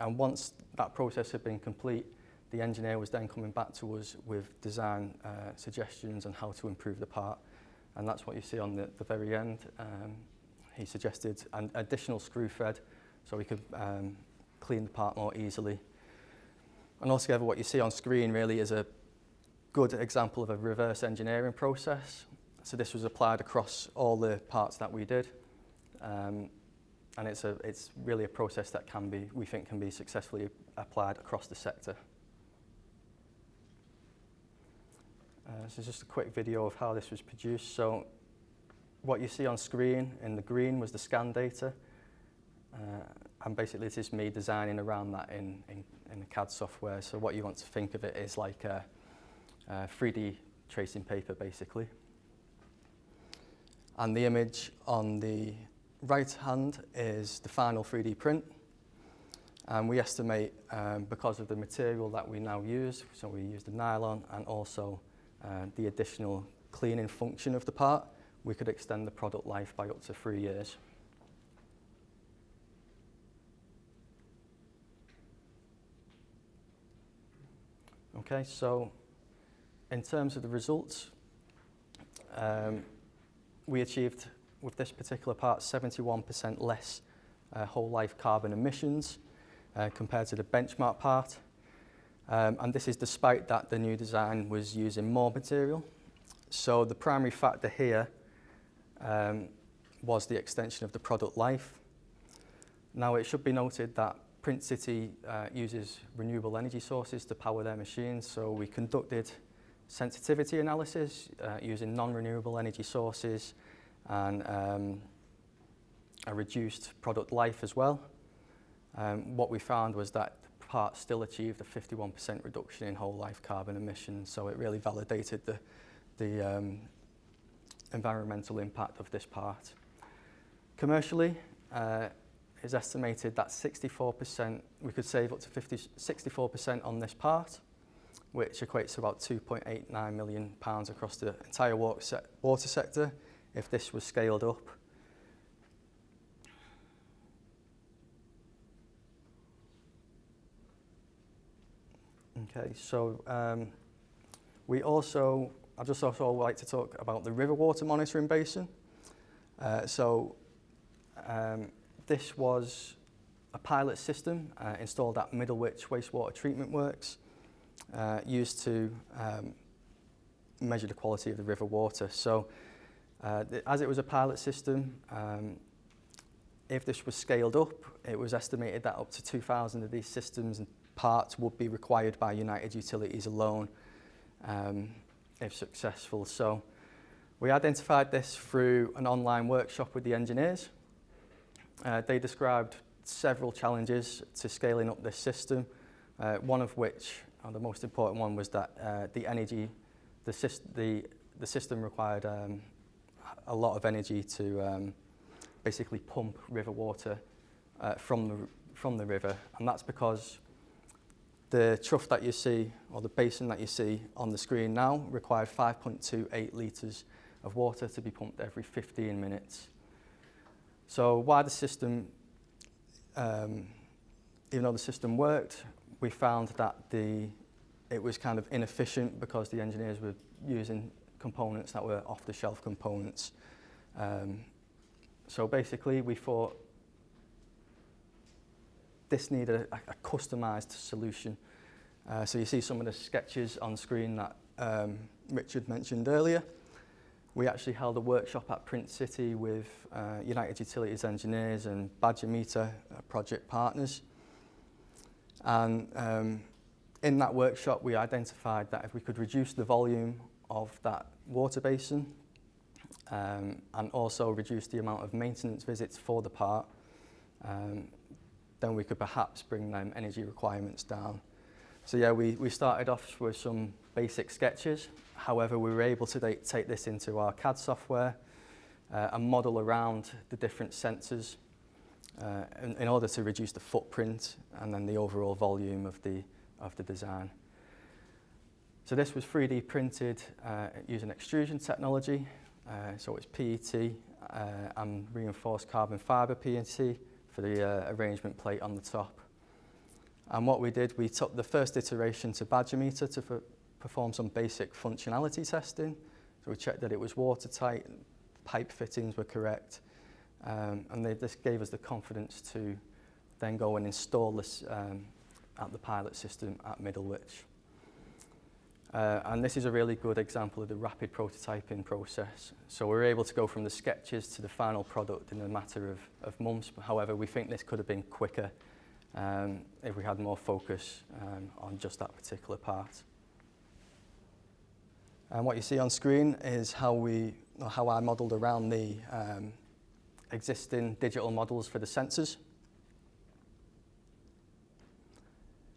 And once that process had been complete, the engineer was then coming back to us with design suggestions on how to improve the part. And that's what you see on the very end. He suggested an additional screw thread so we could clean the part more easily. And altogether what you see on screen really is a good example of a reverse engineering process. So this was applied across all the parts that we did. And it's really a process that we think can be successfully applied across the sector. This is just a quick video of how this was produced. So what you see on screen in the green was the scan data. And basically this is me designing around that in the CAD software. So what you want to think of it is like a 3D tracing paper basically. And the image on the right hand is the final 3D print. And we estimate, because of the material that we now use, so we use the nylon and also the additional cleaning function of the part, we could extend the product life by up to 3 years. Okay, so in terms of the results, we achieved with this particular part 71% less whole life carbon emissions compared to the benchmark part. And this is despite that the new design was using more material. So the primary factor here was the extension of the product life. Now it should be noted that PrintCity uses renewable energy sources to power their machines, so we conducted sensitivity analysis using non-renewable energy sources and a reduced product life as well. What we found was that the part still achieved a 51% reduction in whole life carbon emissions, so it really validated the environmental impact of this part. Commercially, it's estimated that 64%, we could save up to 64% on this part, which equates to about £2.89 million across the entire water sector if this was scaled up. Okay, so we also I'd just also like to talk about the river water monitoring basin. This was a pilot system installed at Middlewich Wastewater Treatment Works, used to measure the quality of the river water. So as it was a pilot system, if this was scaled up, it was estimated that up to 2,000 of these systems and parts would be required by United Utilities alone if successful. So we identified this through an online workshop with the engineers. They described several challenges to scaling up this system, one of which, or the most important one, was that the system required a lot of energy to basically pump river water from the river, and that's because the trough that you see, or the basin that you see on the screen now, required 5.28 litres of water to be pumped every 15 minutes. So while the system, even though the system worked, we found that it was kind of inefficient because the engineers were using components that were off-the-shelf components. So basically we thought this needed a customised solution. So you see some of the sketches on screen that Richard mentioned earlier. We actually held a workshop at PrintCity with United Utilities engineers and Badger Meter project partners. And in that workshop, we identified that if we could reduce the volume of that water basin and also reduce the amount of maintenance visits for the part, then we could perhaps bring them energy requirements down. So yeah, we started off with some basic sketches. However, we were able to take this into our CAD software and model around the different sensors in order to reduce the footprint and then the overall volume of the design. So this was 3D printed using extrusion technology. So it's PET and reinforced carbon fibre PET for the arrangement plate on the top. And what we did, we took the first iteration to Badger Meter to perform some basic functionality testing. So we checked that it was watertight, pipe fittings were correct, and this gave us the confidence to then go and install this at the pilot system at Middlewich. And this is a really good example of the rapid prototyping process. So we were able to go from the sketches to the final product in a matter of months. However, we think this could have been quicker if we had more focus on just that particular part. And what you see on screen is how I modelled around the existing digital models for the sensors.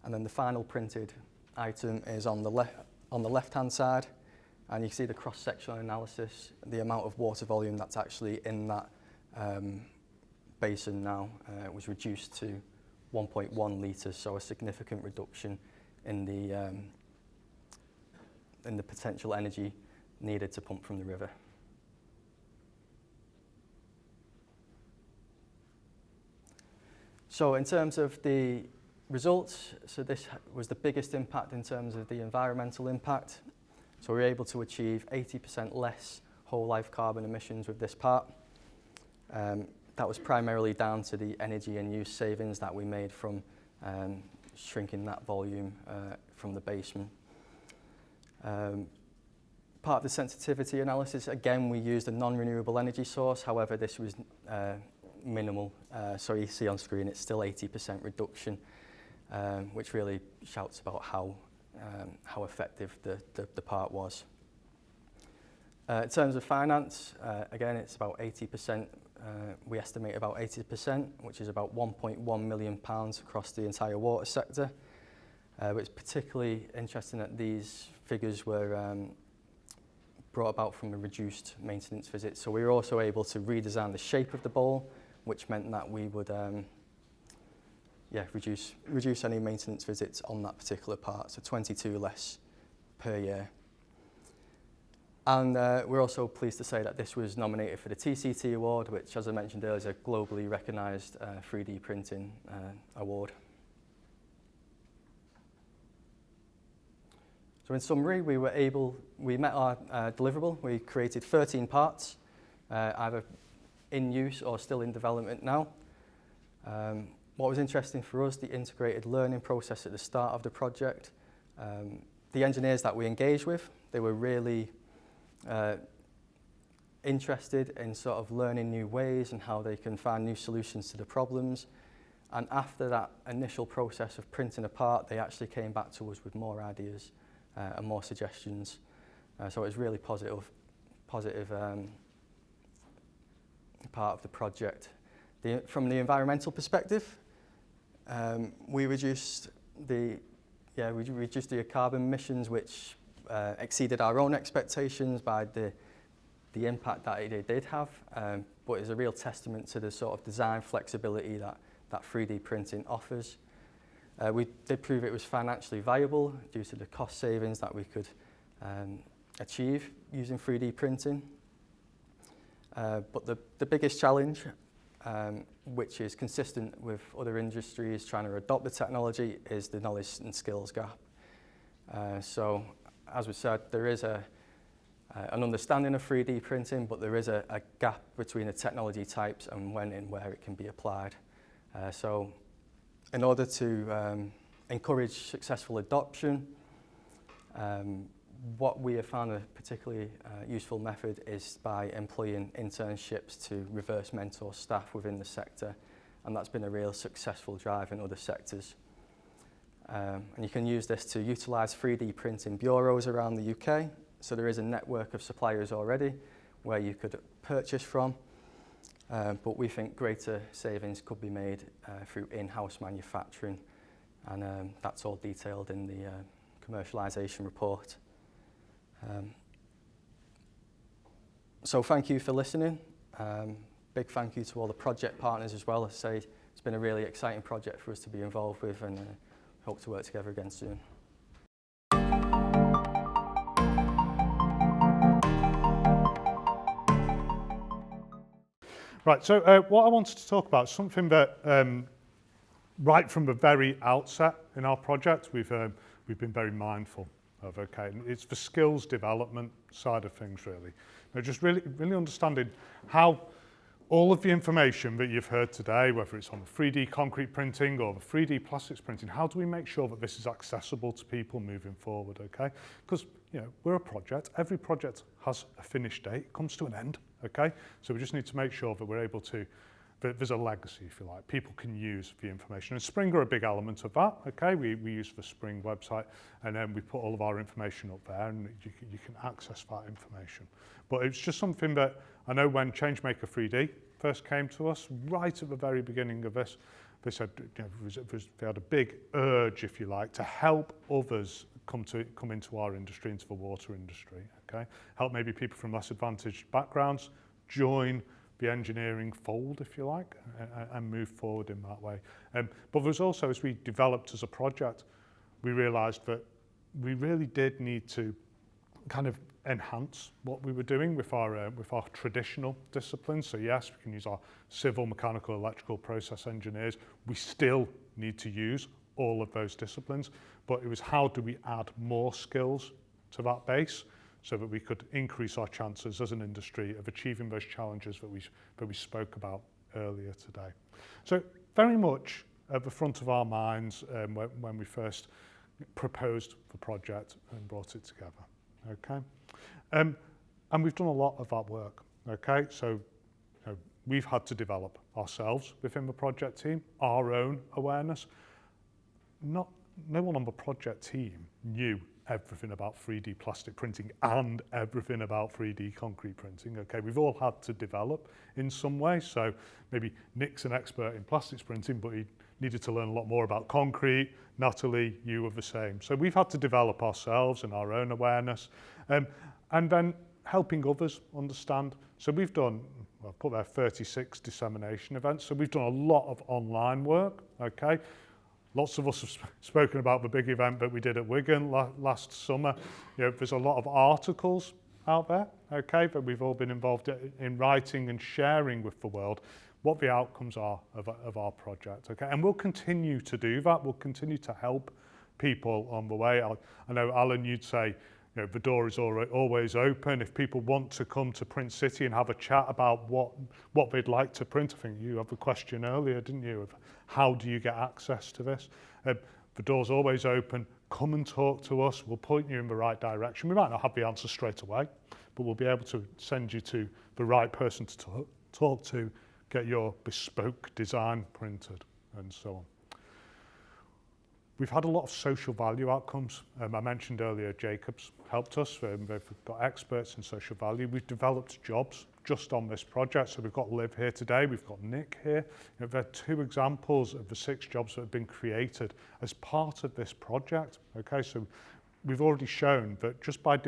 And then the final printed item is on the left-hand side, and you can see the cross-sectional analysis, the amount of water volume that's actually in that basin now was reduced to 1.1 litres, so a significant reduction in the potential energy needed to pump from the river. So in terms of the results, so this was the biggest impact in terms of the environmental impact. So we were able to achieve 80% less whole life carbon emissions with this part. That was primarily down to the energy and use savings that we made from shrinking that volume from the basement. Part of the sensitivity analysis, again, we used a non-renewable energy source. However, this was minimal. So you see on screen, it's still 80% reduction, which really shouts about how effective the part was. In terms of finance, again, it's about 80%. We estimate about 80%, which is about £1.1 million across the entire water sector. But it's particularly interesting that these figures were brought about from the reduced maintenance visits. So we were also able to redesign the shape of the bowl, which meant that we would reduce any maintenance visits on that particular part, so 22 less per year. And we're also pleased to say that this was nominated for the TCT award, which, as I mentioned earlier, is a globally recognised 3D printing award. So in summary, we met our deliverable. We created 13 parts, either in use or still in development now. What was interesting for us, the integrated learning process at the start of the project. The engineers that we engaged with, they were really interested in sort of learning new ways and how they can find new solutions to the problems. And after that initial process of printing a part, they actually came back to us with more ideas and more suggestions. So it was really positive part of the project. From the environmental perspective, we reduced the carbon emissions, which exceeded our own expectations by the impact that it did have, but it's a real testament to the sort of design flexibility that 3D printing offers. We did prove it was financially viable due to the cost savings that we could achieve using 3D printing. But the biggest challenge, which is consistent with other industries trying to adopt the technology, is the knowledge and skills gap. So, as we said, there is an understanding of 3D printing, but there is a gap between the technology types and when and where it can be applied. So, in order to encourage successful adoption, what we have found a particularly useful method is by employing internships to reverse mentor staff within the sector, and that's been a real successful drive in other sectors. And you can use this to utilise 3D printing bureaus around the UK. So there is a network of suppliers already where you could purchase from, but we think greater savings could be made through in-house manufacturing, and that's all detailed in the commercialisation report. So thank you for listening. Big thank you to all the project partners as well. As I say, it's been a really exciting project for us to be involved with, and hope to work together again soon. Right, so what I wanted to talk about is something that right from the very outset in our project we've been very mindful of. Okay, and it's the skills development side of things really. Now, just really understanding how all of the information that you've heard today, whether it's on the 3D concrete printing or the 3D plastics printing, how do we make sure that this is accessible to people moving forward, okay? Because, you know, we're a project. Every project has a finish date. It comes to an end, okay? So we just need to make sure that we're able to, that there's a legacy, if you like. People can use the information. And Spring are a big element of that, okay? We use the Spring website, and then we put all of our information up there, and you can access that information. But it's just something that I know when Changemaker 3D first came to us, right at the very beginning of this, they said, you know, they had a big urge, if you like, to help others come into our industry, into the water industry, okay? Help maybe people from less advantaged backgrounds join the engineering fold, if you like, and move forward in that way. But there's also, as we developed as a project, we realised that we really did need to kind of enhance what we were doing with our traditional disciplines. So yes, we can use our civil, mechanical, electrical, process engineers. We still need to use all of those disciplines, but it was how do we add more skills to that base so that we could increase our chances as an industry of achieving those challenges that we spoke about earlier today. So very much at the front of our minds when we first proposed the project and brought it together. Okay, and we've done a lot of that work. Okay, so you know, we've had to develop ourselves within the project team our own awareness. No one on the project team knew everything about 3D plastic printing and everything about 3D concrete printing. Okay, we've all had to develop in some way. So maybe Nick's an expert in plastics printing, but he needed to learn a lot more about concrete. Natalie, you were the same. So we've had to develop ourselves and our own awareness, and then helping others understand. So we've done, well, I've put there 36 dissemination events. So we've done a lot of online work, okay? Lots of us have spoken about the big event that we did at Wigan last summer. You know, there's a lot of articles out there, okay, that we've all been involved in writing and sharing with the world what the outcomes are of our project, okay? And we'll continue to do that. We'll continue to help people on the way. I know, Alan, you'd say, you know, the door is always open. If people want to come to PrintCity and have a chat about what they'd like to print, I think you had the question earlier, didn't you, of how do you get access to this? The door's always open. Come and talk to us. We'll point you in the right direction. We might not have the answer straight away, but we'll be able to send you to the right person to talk to, get your bespoke design printed, and so on. We've had a lot of social value outcomes. I mentioned earlier Jacobs helped us. They've got experts in social value. We've developed jobs just on this project. So we've got Liv here today. We've got Nick here. You know, they're 2 examples of the 6 jobs that have been created as part of this project. Okay, so we've already shown that just by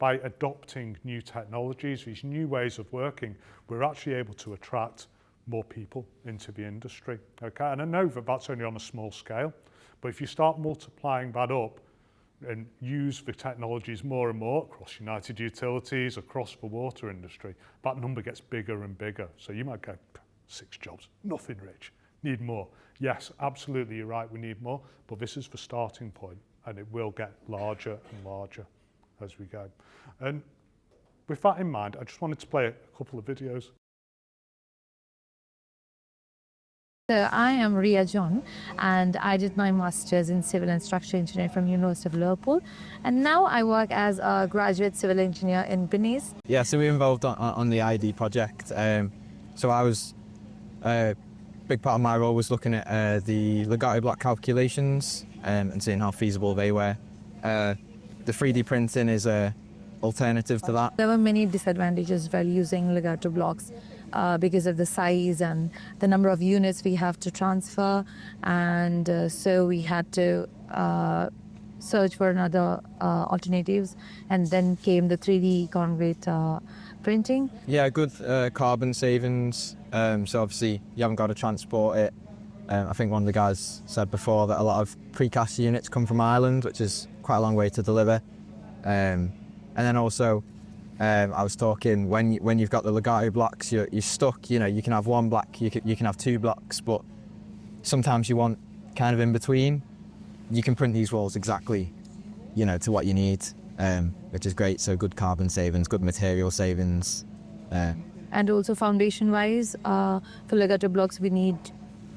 adopting new technologies, these new ways of working, we're actually able to attract more people into the industry. Okay, and I know that that's only on a small scale. But if you start multiplying that up and use the technologies more and more across United Utilities, across the water industry, that number gets bigger and bigger. So you might go, 6 jobs, nothing, Rich, need more. Yes, absolutely, you're right, we need more, but this is the starting point, and it will get larger and larger as we go. And with that in mind, I just wanted to play a couple of videos. So I am Ria John, and I did my master's in civil and structural engineering from University of Liverpool, and now I work as a graduate civil engineer in Benin. Yeah, so we were involved on the ID project. So I was, a big part of my role was looking at the legato block calculations and seeing how feasible they were. The 3D printing is a alternative to that. There were many disadvantages while using legato blocks. Because of the size and the number of units we have to transfer, and so we had to search for another alternatives, and then came the 3D concrete printing. Yeah, good carbon savings, so obviously you haven't got to transport it. I think one of the guys said before that a lot of precast units come from Ireland, which is quite a long way to deliver, and then also I was talking, when you've got the legato blocks, you're stuck. You know, you can have 1 block, you can have 2 blocks, but sometimes you want kind of in between. You can print these walls exactly, you know, to what you need, which is great. So good carbon savings, good material savings. And also foundation-wise, for legato blocks we need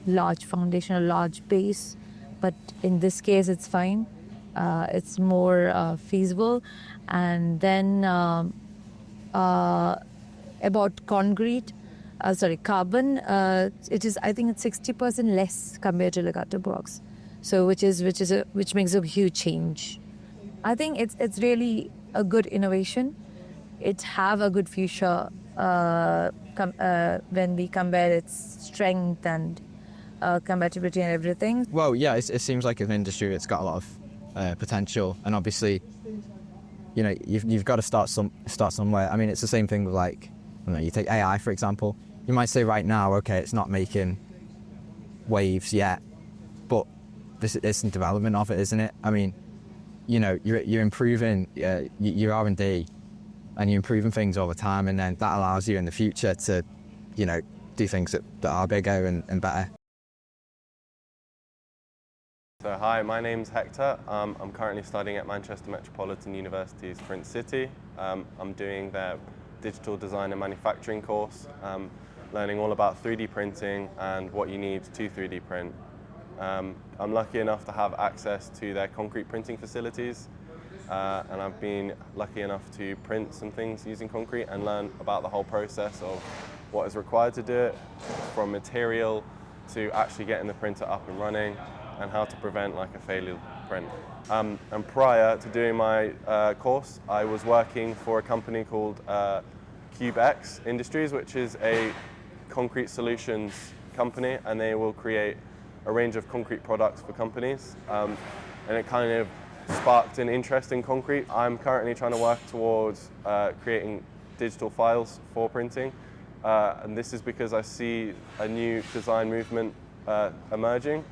large foundation, a large base, but in this case it's fine. It's more feasible. And then about concrete, carbon, it is, I think it's 60% less compared to legato blocks. So which makes a huge change. I think it's really a good innovation. It have a good future when we compare its strength and compatibility and everything. Well, yeah, it seems like an industry that's got a lot of potential, and obviously, you know, you've got to start somewhere. I mean, it's the same thing with, like, I don't know, you take AI for example. You might say right now, okay, it's not making waves yet, but it's in development of it, isn't it? I mean, you know, you're improving your R&D, and you're improving things all the time, and then that allows you in the future to, you know, do things that are bigger and better. So hi, my name's Hector. I'm currently studying at Manchester Metropolitan University's PrintCity. I'm doing their digital design and manufacturing course, learning all about 3D printing and what you need to 3D print. I'm lucky enough to have access to their concrete printing facilities, and I've been lucky enough to print some things using concrete and learn about the whole process of what is required to do it, from material to actually getting the printer up and running, and how to prevent like a failure print. And prior to doing my course, I was working for a company called CubeX Industries, which is a concrete solutions company, and they will create a range of concrete products for companies. And it kind of sparked an interest in concrete. I'm currently trying to work towards creating digital files for printing. And this is because I see a new design movement emerging,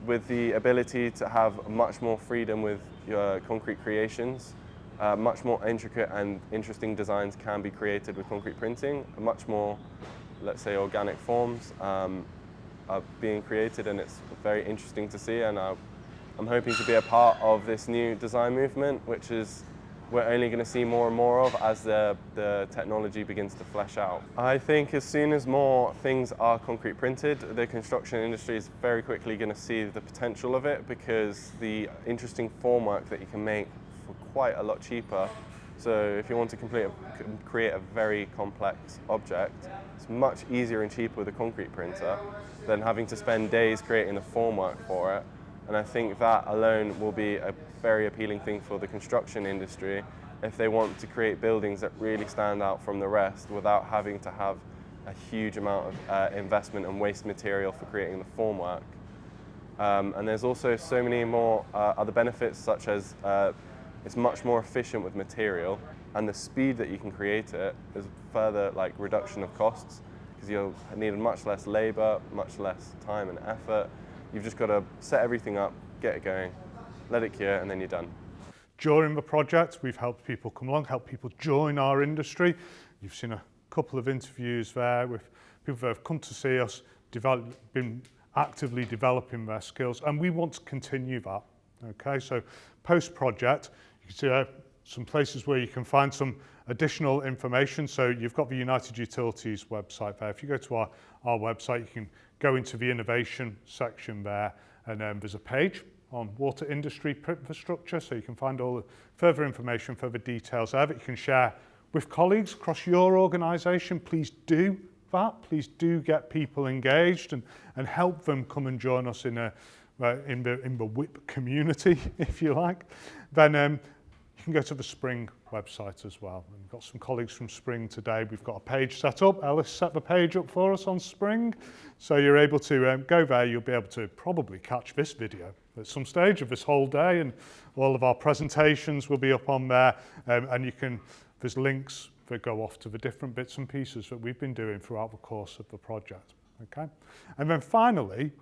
with the ability to have much more freedom with your concrete creations. Much more intricate and interesting designs can be created with concrete printing. Much more, let's say, organic forms are being created, and it's very interesting to see, and I I'm hoping to be a part of this new design movement, which is we're only going to see more and more of as the technology begins to flesh out. I think as soon as more things are concrete printed, the construction industry is very quickly going to see the potential of it, because the interesting formwork that you can make for quite a lot cheaper. So if you want to create a very complex object, it's much easier and cheaper with a concrete printer than having to spend days creating the formwork for it. And I think that alone will be a very appealing thing for the construction industry if they want to create buildings that really stand out from the rest without having to have a huge amount of investment and waste material for creating the formwork. And there's also so many more other benefits, such as it's much more efficient with material, and the speed that you can create it is further reduction of costs, because you'll need much less labor, much less time and effort. You've just got to set everything up, get it going, let it cure, and then you're done. During the project, we've helped people come along, helped people join our industry. You've seen a couple of interviews there with people that have come to see us, been actively developing their skills, and we want to continue that. Okay, so post-project, you can see some places where you can find some additional information. So you've got the United Utilities website there. If you go to our website, you can go into the innovation section there, and there's a page on Water Industry Printfrastructure, so you can find all the further information, further details there that you can share with colleagues across your organisation. Please do that. Please do get people engaged and help them come and join us in the WIP community, if you like. Then you can go to the Spring website as well. And we've got some colleagues from Spring today. We've got a page set up. Alice set the page up for us on Spring. So you're able to go there. You'll be able to probably catch this video at some stage of this whole day, and all of our presentations will be up on there. And there's links that go off to the different bits and pieces that we've been doing throughout the course of the project. Okay? And then finally,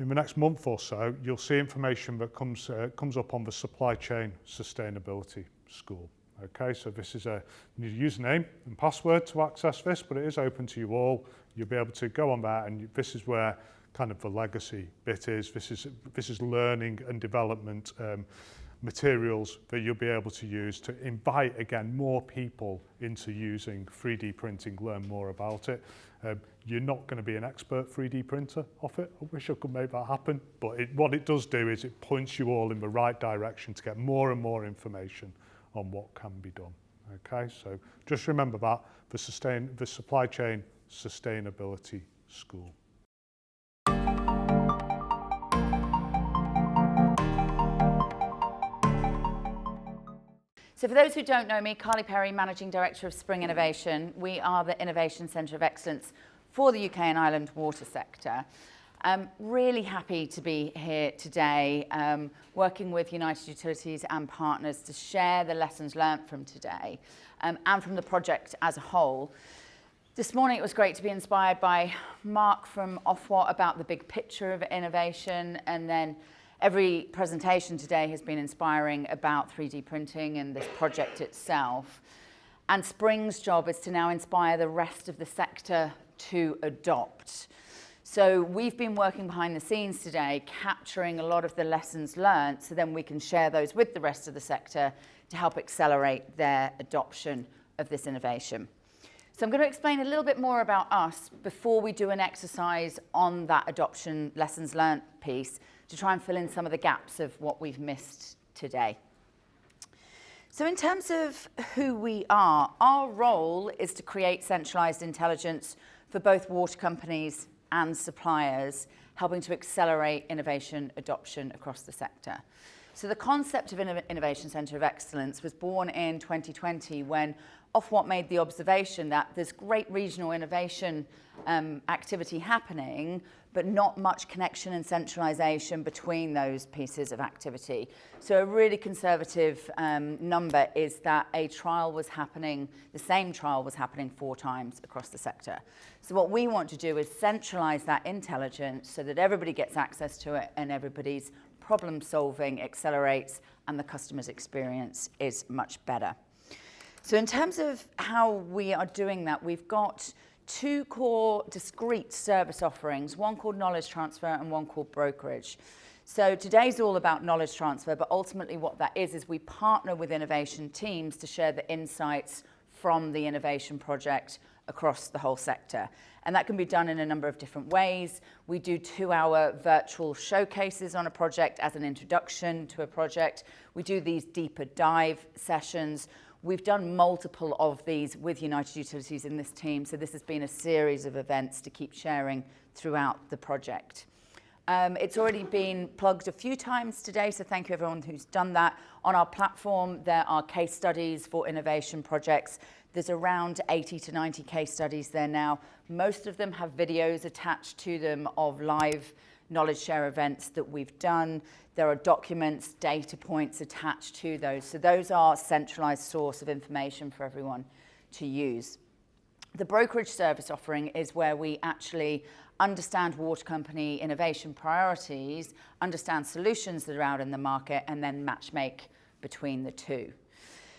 in the next month or so, you'll see information that comes up on the Supply Chain Sustainability School. Okay, so this is you need a username and password to access this, but it is open to you all. You'll be able to go on that, and this is where kind of the legacy bit is. This is learning and development materials that you'll be able to use to invite, again, more people into using 3D printing, learn more about it. You're not going to be an expert 3D printer off it. I wish I could make that happen, but what it does do is it points you all in the right direction to get more and more information on what can be done. Okay, so just remember that, the Supply Chain Sustainability School. So for those who don't know me, Carly Perry, Managing Director of Spring Innovation. We are the Innovation Centre of Excellence for the UK and Ireland water sector. I'm really happy to be here today, working with United Utilities and partners to share the lessons learnt from today and from the project as a whole. This morning it was great to be inspired by Mark from Ofwat about the big picture of innovation, and then every presentation today has been inspiring about 3D printing and this project itself. And Spring's job is to now inspire the rest of the sector to adopt. So we've been working behind the scenes today, capturing a lot of the lessons learned, so then we can share those with the rest of the sector to help accelerate their adoption of this innovation. So I'm going to explain a little bit more about us before we do an exercise on that adoption lessons learned piece to try and fill in some of the gaps of what we've missed today. So in terms of who we are, our role is to create centralised intelligence for both water companies and suppliers, helping to accelerate innovation adoption across the sector. So the concept of Innovation Centre of Excellence was born in 2020 when Ofwat made the observation that there's great regional innovation activity happening, but not much connection and centralisation between those pieces of activity. So a really conservative number is that a trial was happening, the same trial was happening 4 times across the sector. So what we want to do is centralise that intelligence so that everybody gets access to it and everybody's problem solving accelerates and the customer's experience is much better. So in terms of how we are doing that, we've got two core discrete service offerings, one called knowledge transfer and one called brokerage. So today's all about knowledge transfer, but ultimately what that is we partner with innovation teams to share the insights from the innovation project across the whole sector. And that can be done in a number of different ways. We do 2-hour virtual showcases on a project as an introduction to a project. We do these deeper dive sessions. We've done multiple of these with United Utilities in this team, so this has been a series of events to keep sharing throughout the project. It's already been plugged a few times today, so thank you everyone who's done that. On our platform, there are case studies for innovation projects. There's around 80 to 90 case studies there now. Most of them have videos attached to them of live knowledge share events that we've done. There are documents, data points attached to those. So those are a centralized source of information for everyone to use. The brokerage service offering is where we actually understand water company innovation priorities, understand solutions that are out in the market, and then matchmake between the two.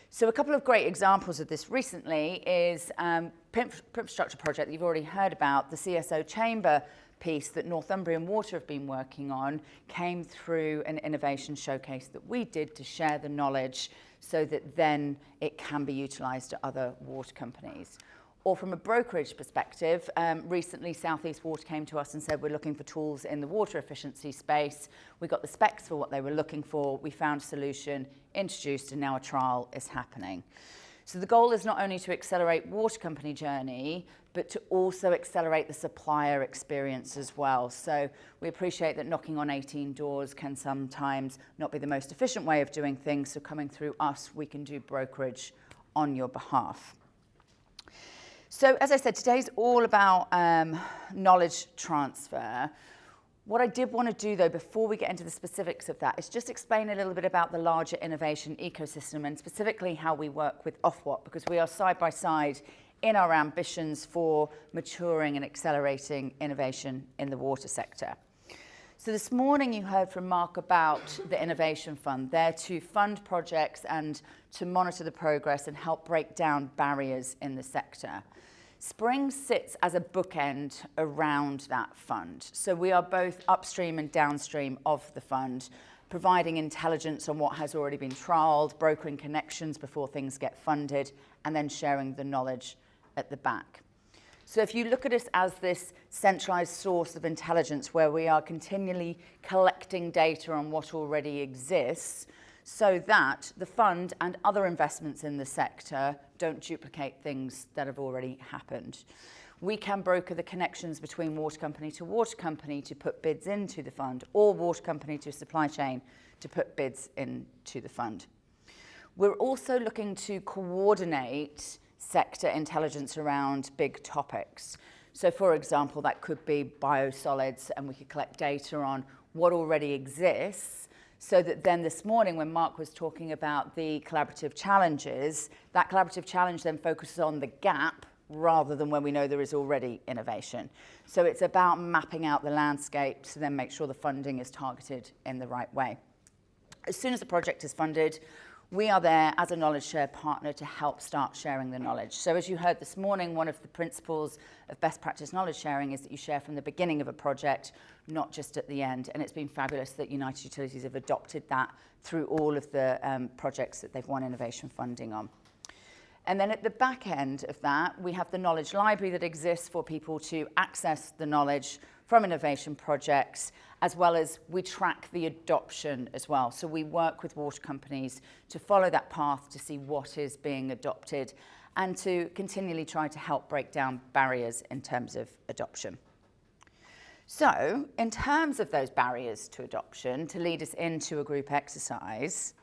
So a couple of great examples of this recently is Printfrastructure project that you've already heard about. The CSO chamber piece that Northumbrian Water have been working on came through an innovation showcase that we did to share the knowledge so that then it can be utilised at other water companies. Or from a brokerage perspective, recently South East Water came to us and said we're looking for tools in the water efficiency space. We got the specs for what they were looking for, we found a solution, introduced, and now a trial is happening. So the goal is not only to accelerate water company journey, but to also accelerate the supplier experience as well. So we appreciate that knocking on 18 doors can sometimes not be the most efficient way of doing things, so coming through us, we can do brokerage on your behalf. So as I said, today's all about knowledge transfer. What I did want to do though, before we get into the specifics of that, is just explain a little bit about the larger innovation ecosystem and specifically how we work with Ofwat, because we are side by side in our ambitions for maturing and accelerating innovation in the water sector. So this morning you heard from Mark about the Innovation Fund, there to fund projects and to monitor the progress and help break down barriers in the sector. Spring sits as a bookend around that fund. So we are both upstream and downstream of the fund, providing intelligence on what has already been trialled, brokering connections before things get funded, and then sharing the knowledge at the back. So if you look at us as this centralized source of intelligence where we are continually collecting data on what already exists, so that the fund and other investments in the sector don't duplicate things that have already happened. We can broker the connections between water company to put bids into the fund, or water company to supply chain to put bids into the fund. We're also looking to coordinate sector intelligence around big topics. So for example, that could be biosolids, and we could collect data on what already exists, so that then this morning when Mark was talking about the collaborative challenges, that collaborative challenge then focuses on the gap rather than when we know there is already innovation. So it's about mapping out the landscape to then make sure the funding is targeted in the right way. As soon as the project is funded, we are there as a knowledge share partner to help start sharing the knowledge. So as you heard this morning, one of the principles of best practice knowledge sharing is that you share from the beginning of a project, not just at the end. And it's been fabulous that United Utilities have adopted that through all of the projects that they've won innovation funding on. And then at the back end of that, we have the knowledge library that exists for people to access the knowledge from innovation projects, as well as we track the adoption as well. So we work with water companies to follow that path to see what is being adopted and to continually try to help break down barriers in terms of adoption. So in terms of those barriers to adoption, to lead us into a group exercise,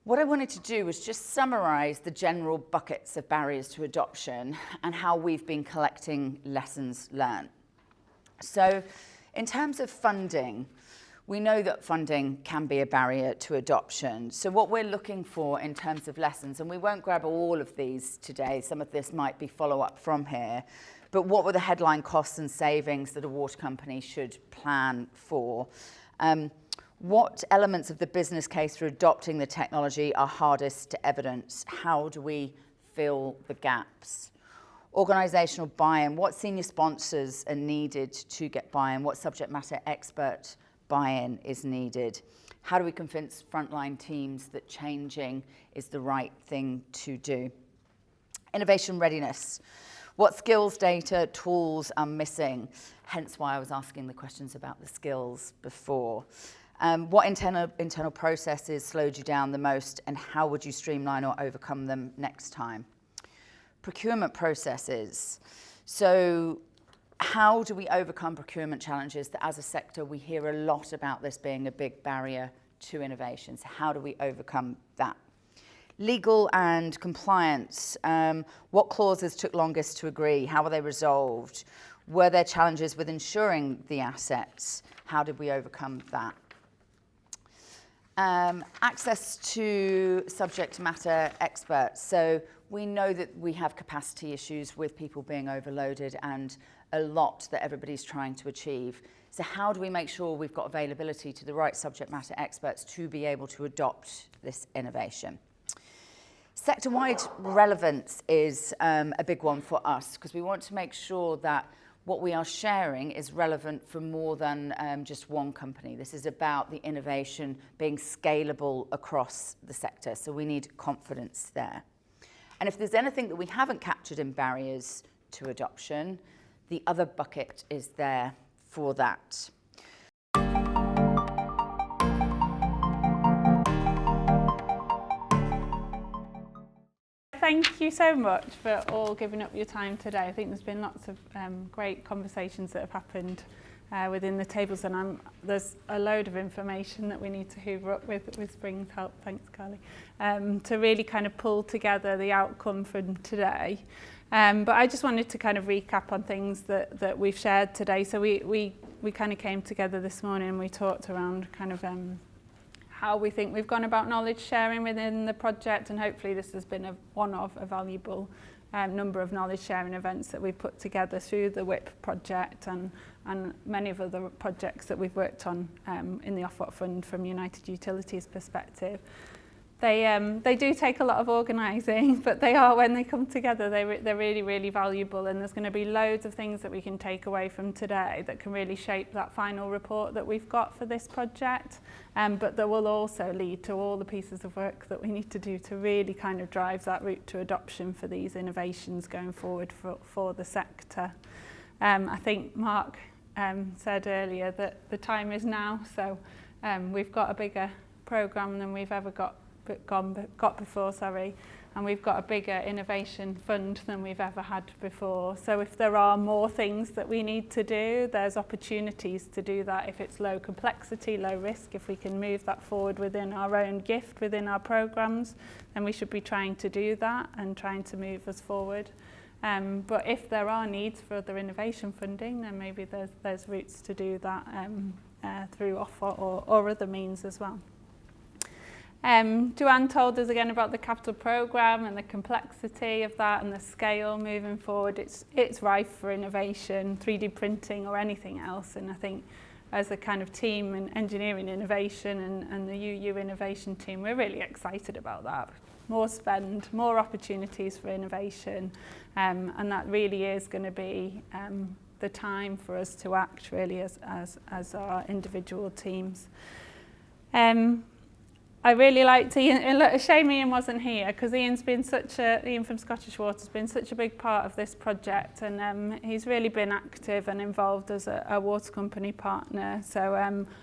what I wanted to do was just summarize the general buckets of barriers to adoption and how we've been collecting lessons learned. So in terms of funding, we know that funding can be a barrier to adoption. So what we're looking for in terms of lessons, and we won't grab all of these today, some of this might be follow-up from here, but what were the headline costs and savings that a water company should plan for? What elements of the business case for adopting the technology are hardest to evidence? How do we fill the gaps? Organisational buy-in. What senior sponsors are needed to get buy-in? What subject matter expert buy-in is needed? How do we convince frontline teams that changing is the right thing to do? Innovation readiness. What skills, data, tools are missing? Hence why I was asking the questions about the skills before. What internal processes slowed you down the most, and how would you streamline or overcome them next time? Procurement processes. So how do we overcome procurement challenges that as a sector we hear a lot about this being a big barrier to innovation? So how do we overcome that? Legal and compliance. What clauses took longest to agree? How were they resolved? Were there challenges with insuring the assets? How did we overcome that? Access to subject matter experts. So we know that we have capacity issues with people being overloaded and a lot that everybody's trying to achieve. So how do we make sure we've got availability to the right subject matter experts to be able to adopt this innovation? Sector-wide relevance is a big one for us because we want to make sure that what we are sharing is relevant for more than just one company. This is about the innovation being scalable across the sector, so we need confidence there. And if there's anything that we haven't captured in barriers to adoption, the other bucket is there for that. Thank you so much for all giving up your time today. I think there's been lots of great conversations that have happened within the tables, and there's a load of information that we need to hoover up with Spring's help, thanks Carly, to really kind of pull together the outcome from today. But I just wanted to kind of recap on things that we've shared today. So we kind of came together this morning and we talked around kind of how we think we've gone about knowledge sharing within the project, and hopefully this has been one of a valuable number of knowledge sharing events that we've put together through the WIP project and many of other projects that we've worked on in the Ofwat Fund from United Utilities perspective. They do take a lot of organising, but they are, when they come together, they're really, really valuable, and there's going to be loads of things that we can take away from today that can really shape that final report that we've got for this project, but that will also lead to all the pieces of work that we need to do to really kind of drive that route to adoption for these innovations going forward for the sector. I think Mark said earlier that the time is now, so we've got a bigger programme than we've ever got before, and we've got a bigger innovation fund than we've ever had before. So if there are more things that we need to do, there's opportunities to do that. If it's low complexity, low risk, if we can move that forward within our own gift, within our programmes, then we should be trying to do that and trying to move us forward. But if there are needs for other innovation funding, then maybe there's routes to do that through Ofwat or other means as well. Joanne told us again about the capital programme and the complexity of that and the scale moving forward. It's rife for innovation, 3D printing or anything else, and I think as a kind of team in engineering innovation and the UU innovation team, we're really excited about that. More spend, more opportunities for innovation, and that really is going to be the time for us to act really as our individual teams. I really liked Ian. A shame Ian wasn't here because Ian from Scottish Water has been such a big part of this project, and he's really been active and involved as a water company partner. So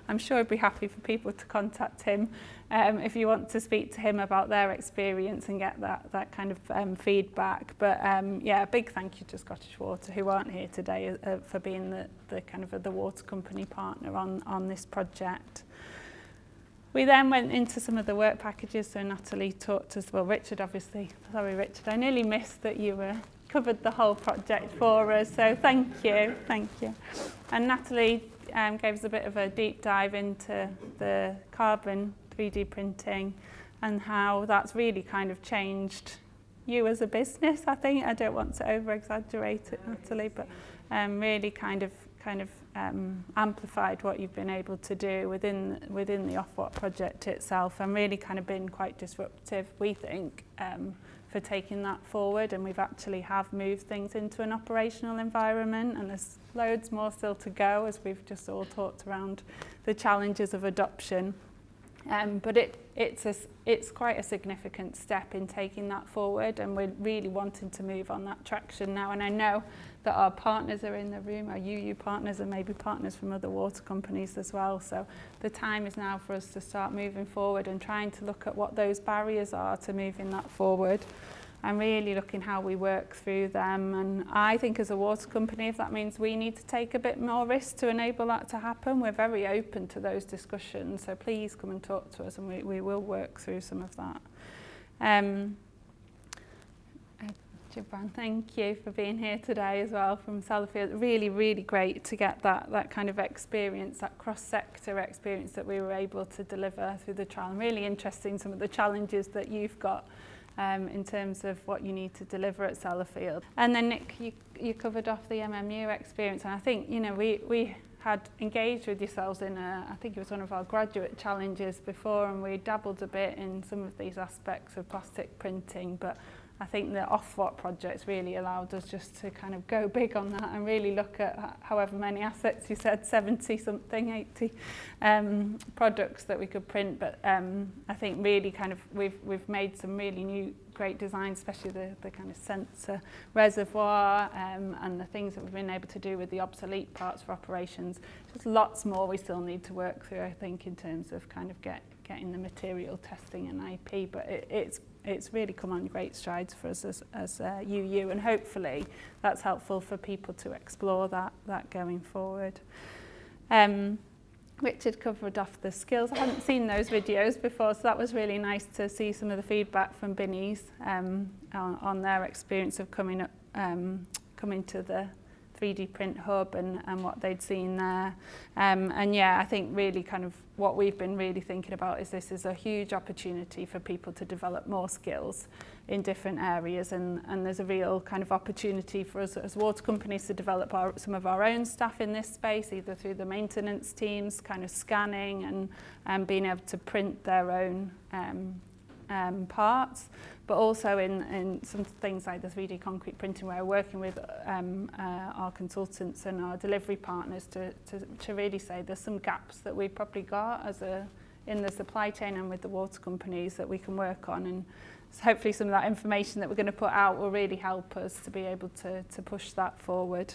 I'm sure he'd be happy for people to contact him if you want to speak to him about their experience and get that kind of feedback. But yeah, a big thank you to Scottish Water, who aren't here today, for being the kind of the water company partner on this project. We then went into some of the work packages, so Natalie talked us, well, Richard obviously, sorry Richard, I nearly missed that you covered the whole project for us, so thank you. And Natalie gave us a bit of a deep dive into the carbon 3D printing and how that's really kind of changed you as a business, I think. I don't want to over-exaggerate it, Natalie, but really kind of amplified what you've been able to do within the Ofwat project itself, and really kind of been quite disruptive, we think, taking that forward, and we've actually have moved things into an operational environment, and there's loads more still to go as we've just all talked around the challenges of adoption. But it's quite a significant step in taking that forward, and we're really wanting to move on that traction now. And I know that our partners are in the room, our UU partners, and maybe partners from other water companies as well. So the time is now for us to start moving forward and trying to look at what those barriers are to moving that forward, and really looking how we work through them. And I think as a water company, if that means we need to take a bit more risk to enable that to happen, we're very open to those discussions. So please come and talk to us, and we will work through some of that. Gibran, thank you for being here today as well from Sellafield. Really, really great to get that kind of experience, that cross-sector experience that we were able to deliver through the trial. And really interesting some of the challenges that you've got in terms of what you need to deliver at Sellafield. And then Nick, you covered off the MMU experience, and I think, you know, we had engaged with yourselves in I think it was one of our graduate challenges before, and we dabbled a bit in some of these aspects of plastic printing, but I think the Ofwat projects really allowed us just to kind of go big on that and really look at however many assets you said, 70 something, 80 products that we could print. But I think really kind of we've made some really new great designs, especially the kind of sensor reservoir and the things that we've been able to do with the obsolete parts for operations. There's lots more we still need to work through, I think, in terms of kind of getting the material testing and IP, but it's really come on great strides for us as UU, and hopefully that's helpful for people to explore that going forward. Richard covered off the skills. I hadn't seen those videos before, so that was really nice to see some of the feedback from Binnies on their experience of coming to the 3D print hub and what they'd seen there. And yeah, I think really kind of what we've been really thinking about is this is a huge opportunity for people to develop more skills in different areas, and there's a real kind of opportunity for us as water companies to develop some of our own staff in this space, either through the maintenance teams kind of scanning and being able to print their own parts, but also in some things like the 3D concrete printing, where we're working with our consultants and our delivery partners to really say there's some gaps that we've probably got in the supply chain and with the water companies that we can work on, and hopefully some of that information that we're going to put out will really help us to be able to push that forward.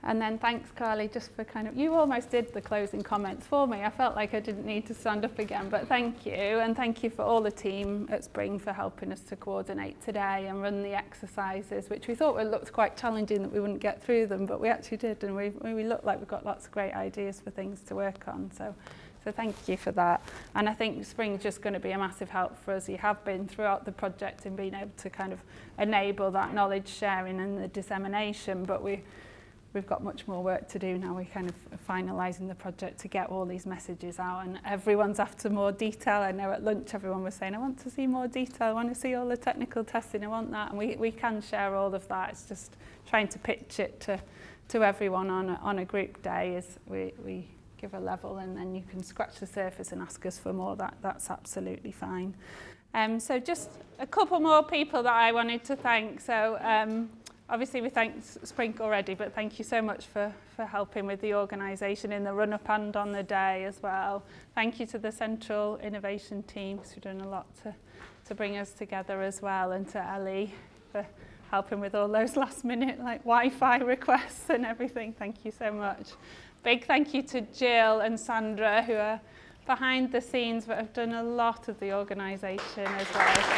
And then thanks, Carly, just for kind of, you almost did the closing comments for me. I felt like I didn't need to stand up again, but thank you. And thank you for all the team at Spring for helping us to coordinate today and run the exercises, which we thought looked quite challenging that we wouldn't get through them, but we actually did. And we looked like we've got lots of great ideas for things to work on. So thank you for that. And I think Spring's just going to be a massive help for us. You have been throughout the project in being able to kind of enable that knowledge sharing and the dissemination, but we've got much more work to do now. We're kind of finalising the project to get all these messages out, and everyone's after more detail. I know at lunch everyone was saying, I want to see more detail, I want to see all the technical testing, I want that, and we can share all of that. It's just trying to pitch it to everyone on a group day is we give a level, and then you can scratch the surface and ask us for more. That's absolutely fine. So just a couple more people that I wanted to thank. So obviously we thanked Spring already, but thank you so much for helping with the organisation in the run-up and on the day as well. Thank you to the Central Innovation team, who've done a lot to bring us together as well, and to Ellie for helping with all those last-minute like Wi-Fi requests and everything. Thank you so much. Big thank you to Jill and Sandra, who are behind the scenes but have done a lot of the organisation as well.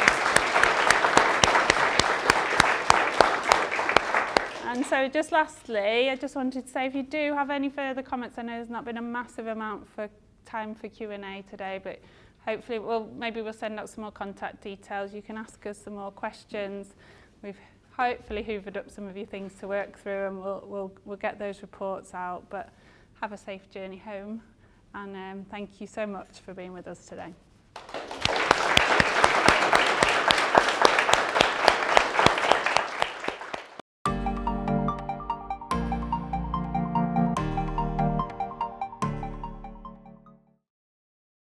And so just lastly, I just wanted to say, if you do have any further comments, I know there's not been a massive amount for time for Q&A today, but hopefully maybe we'll send out some more contact details. You can ask us some more questions. We've hopefully hoovered up some of your things to work through, and we'll get those reports out. But have a safe journey home, and thank you so much for being with us today.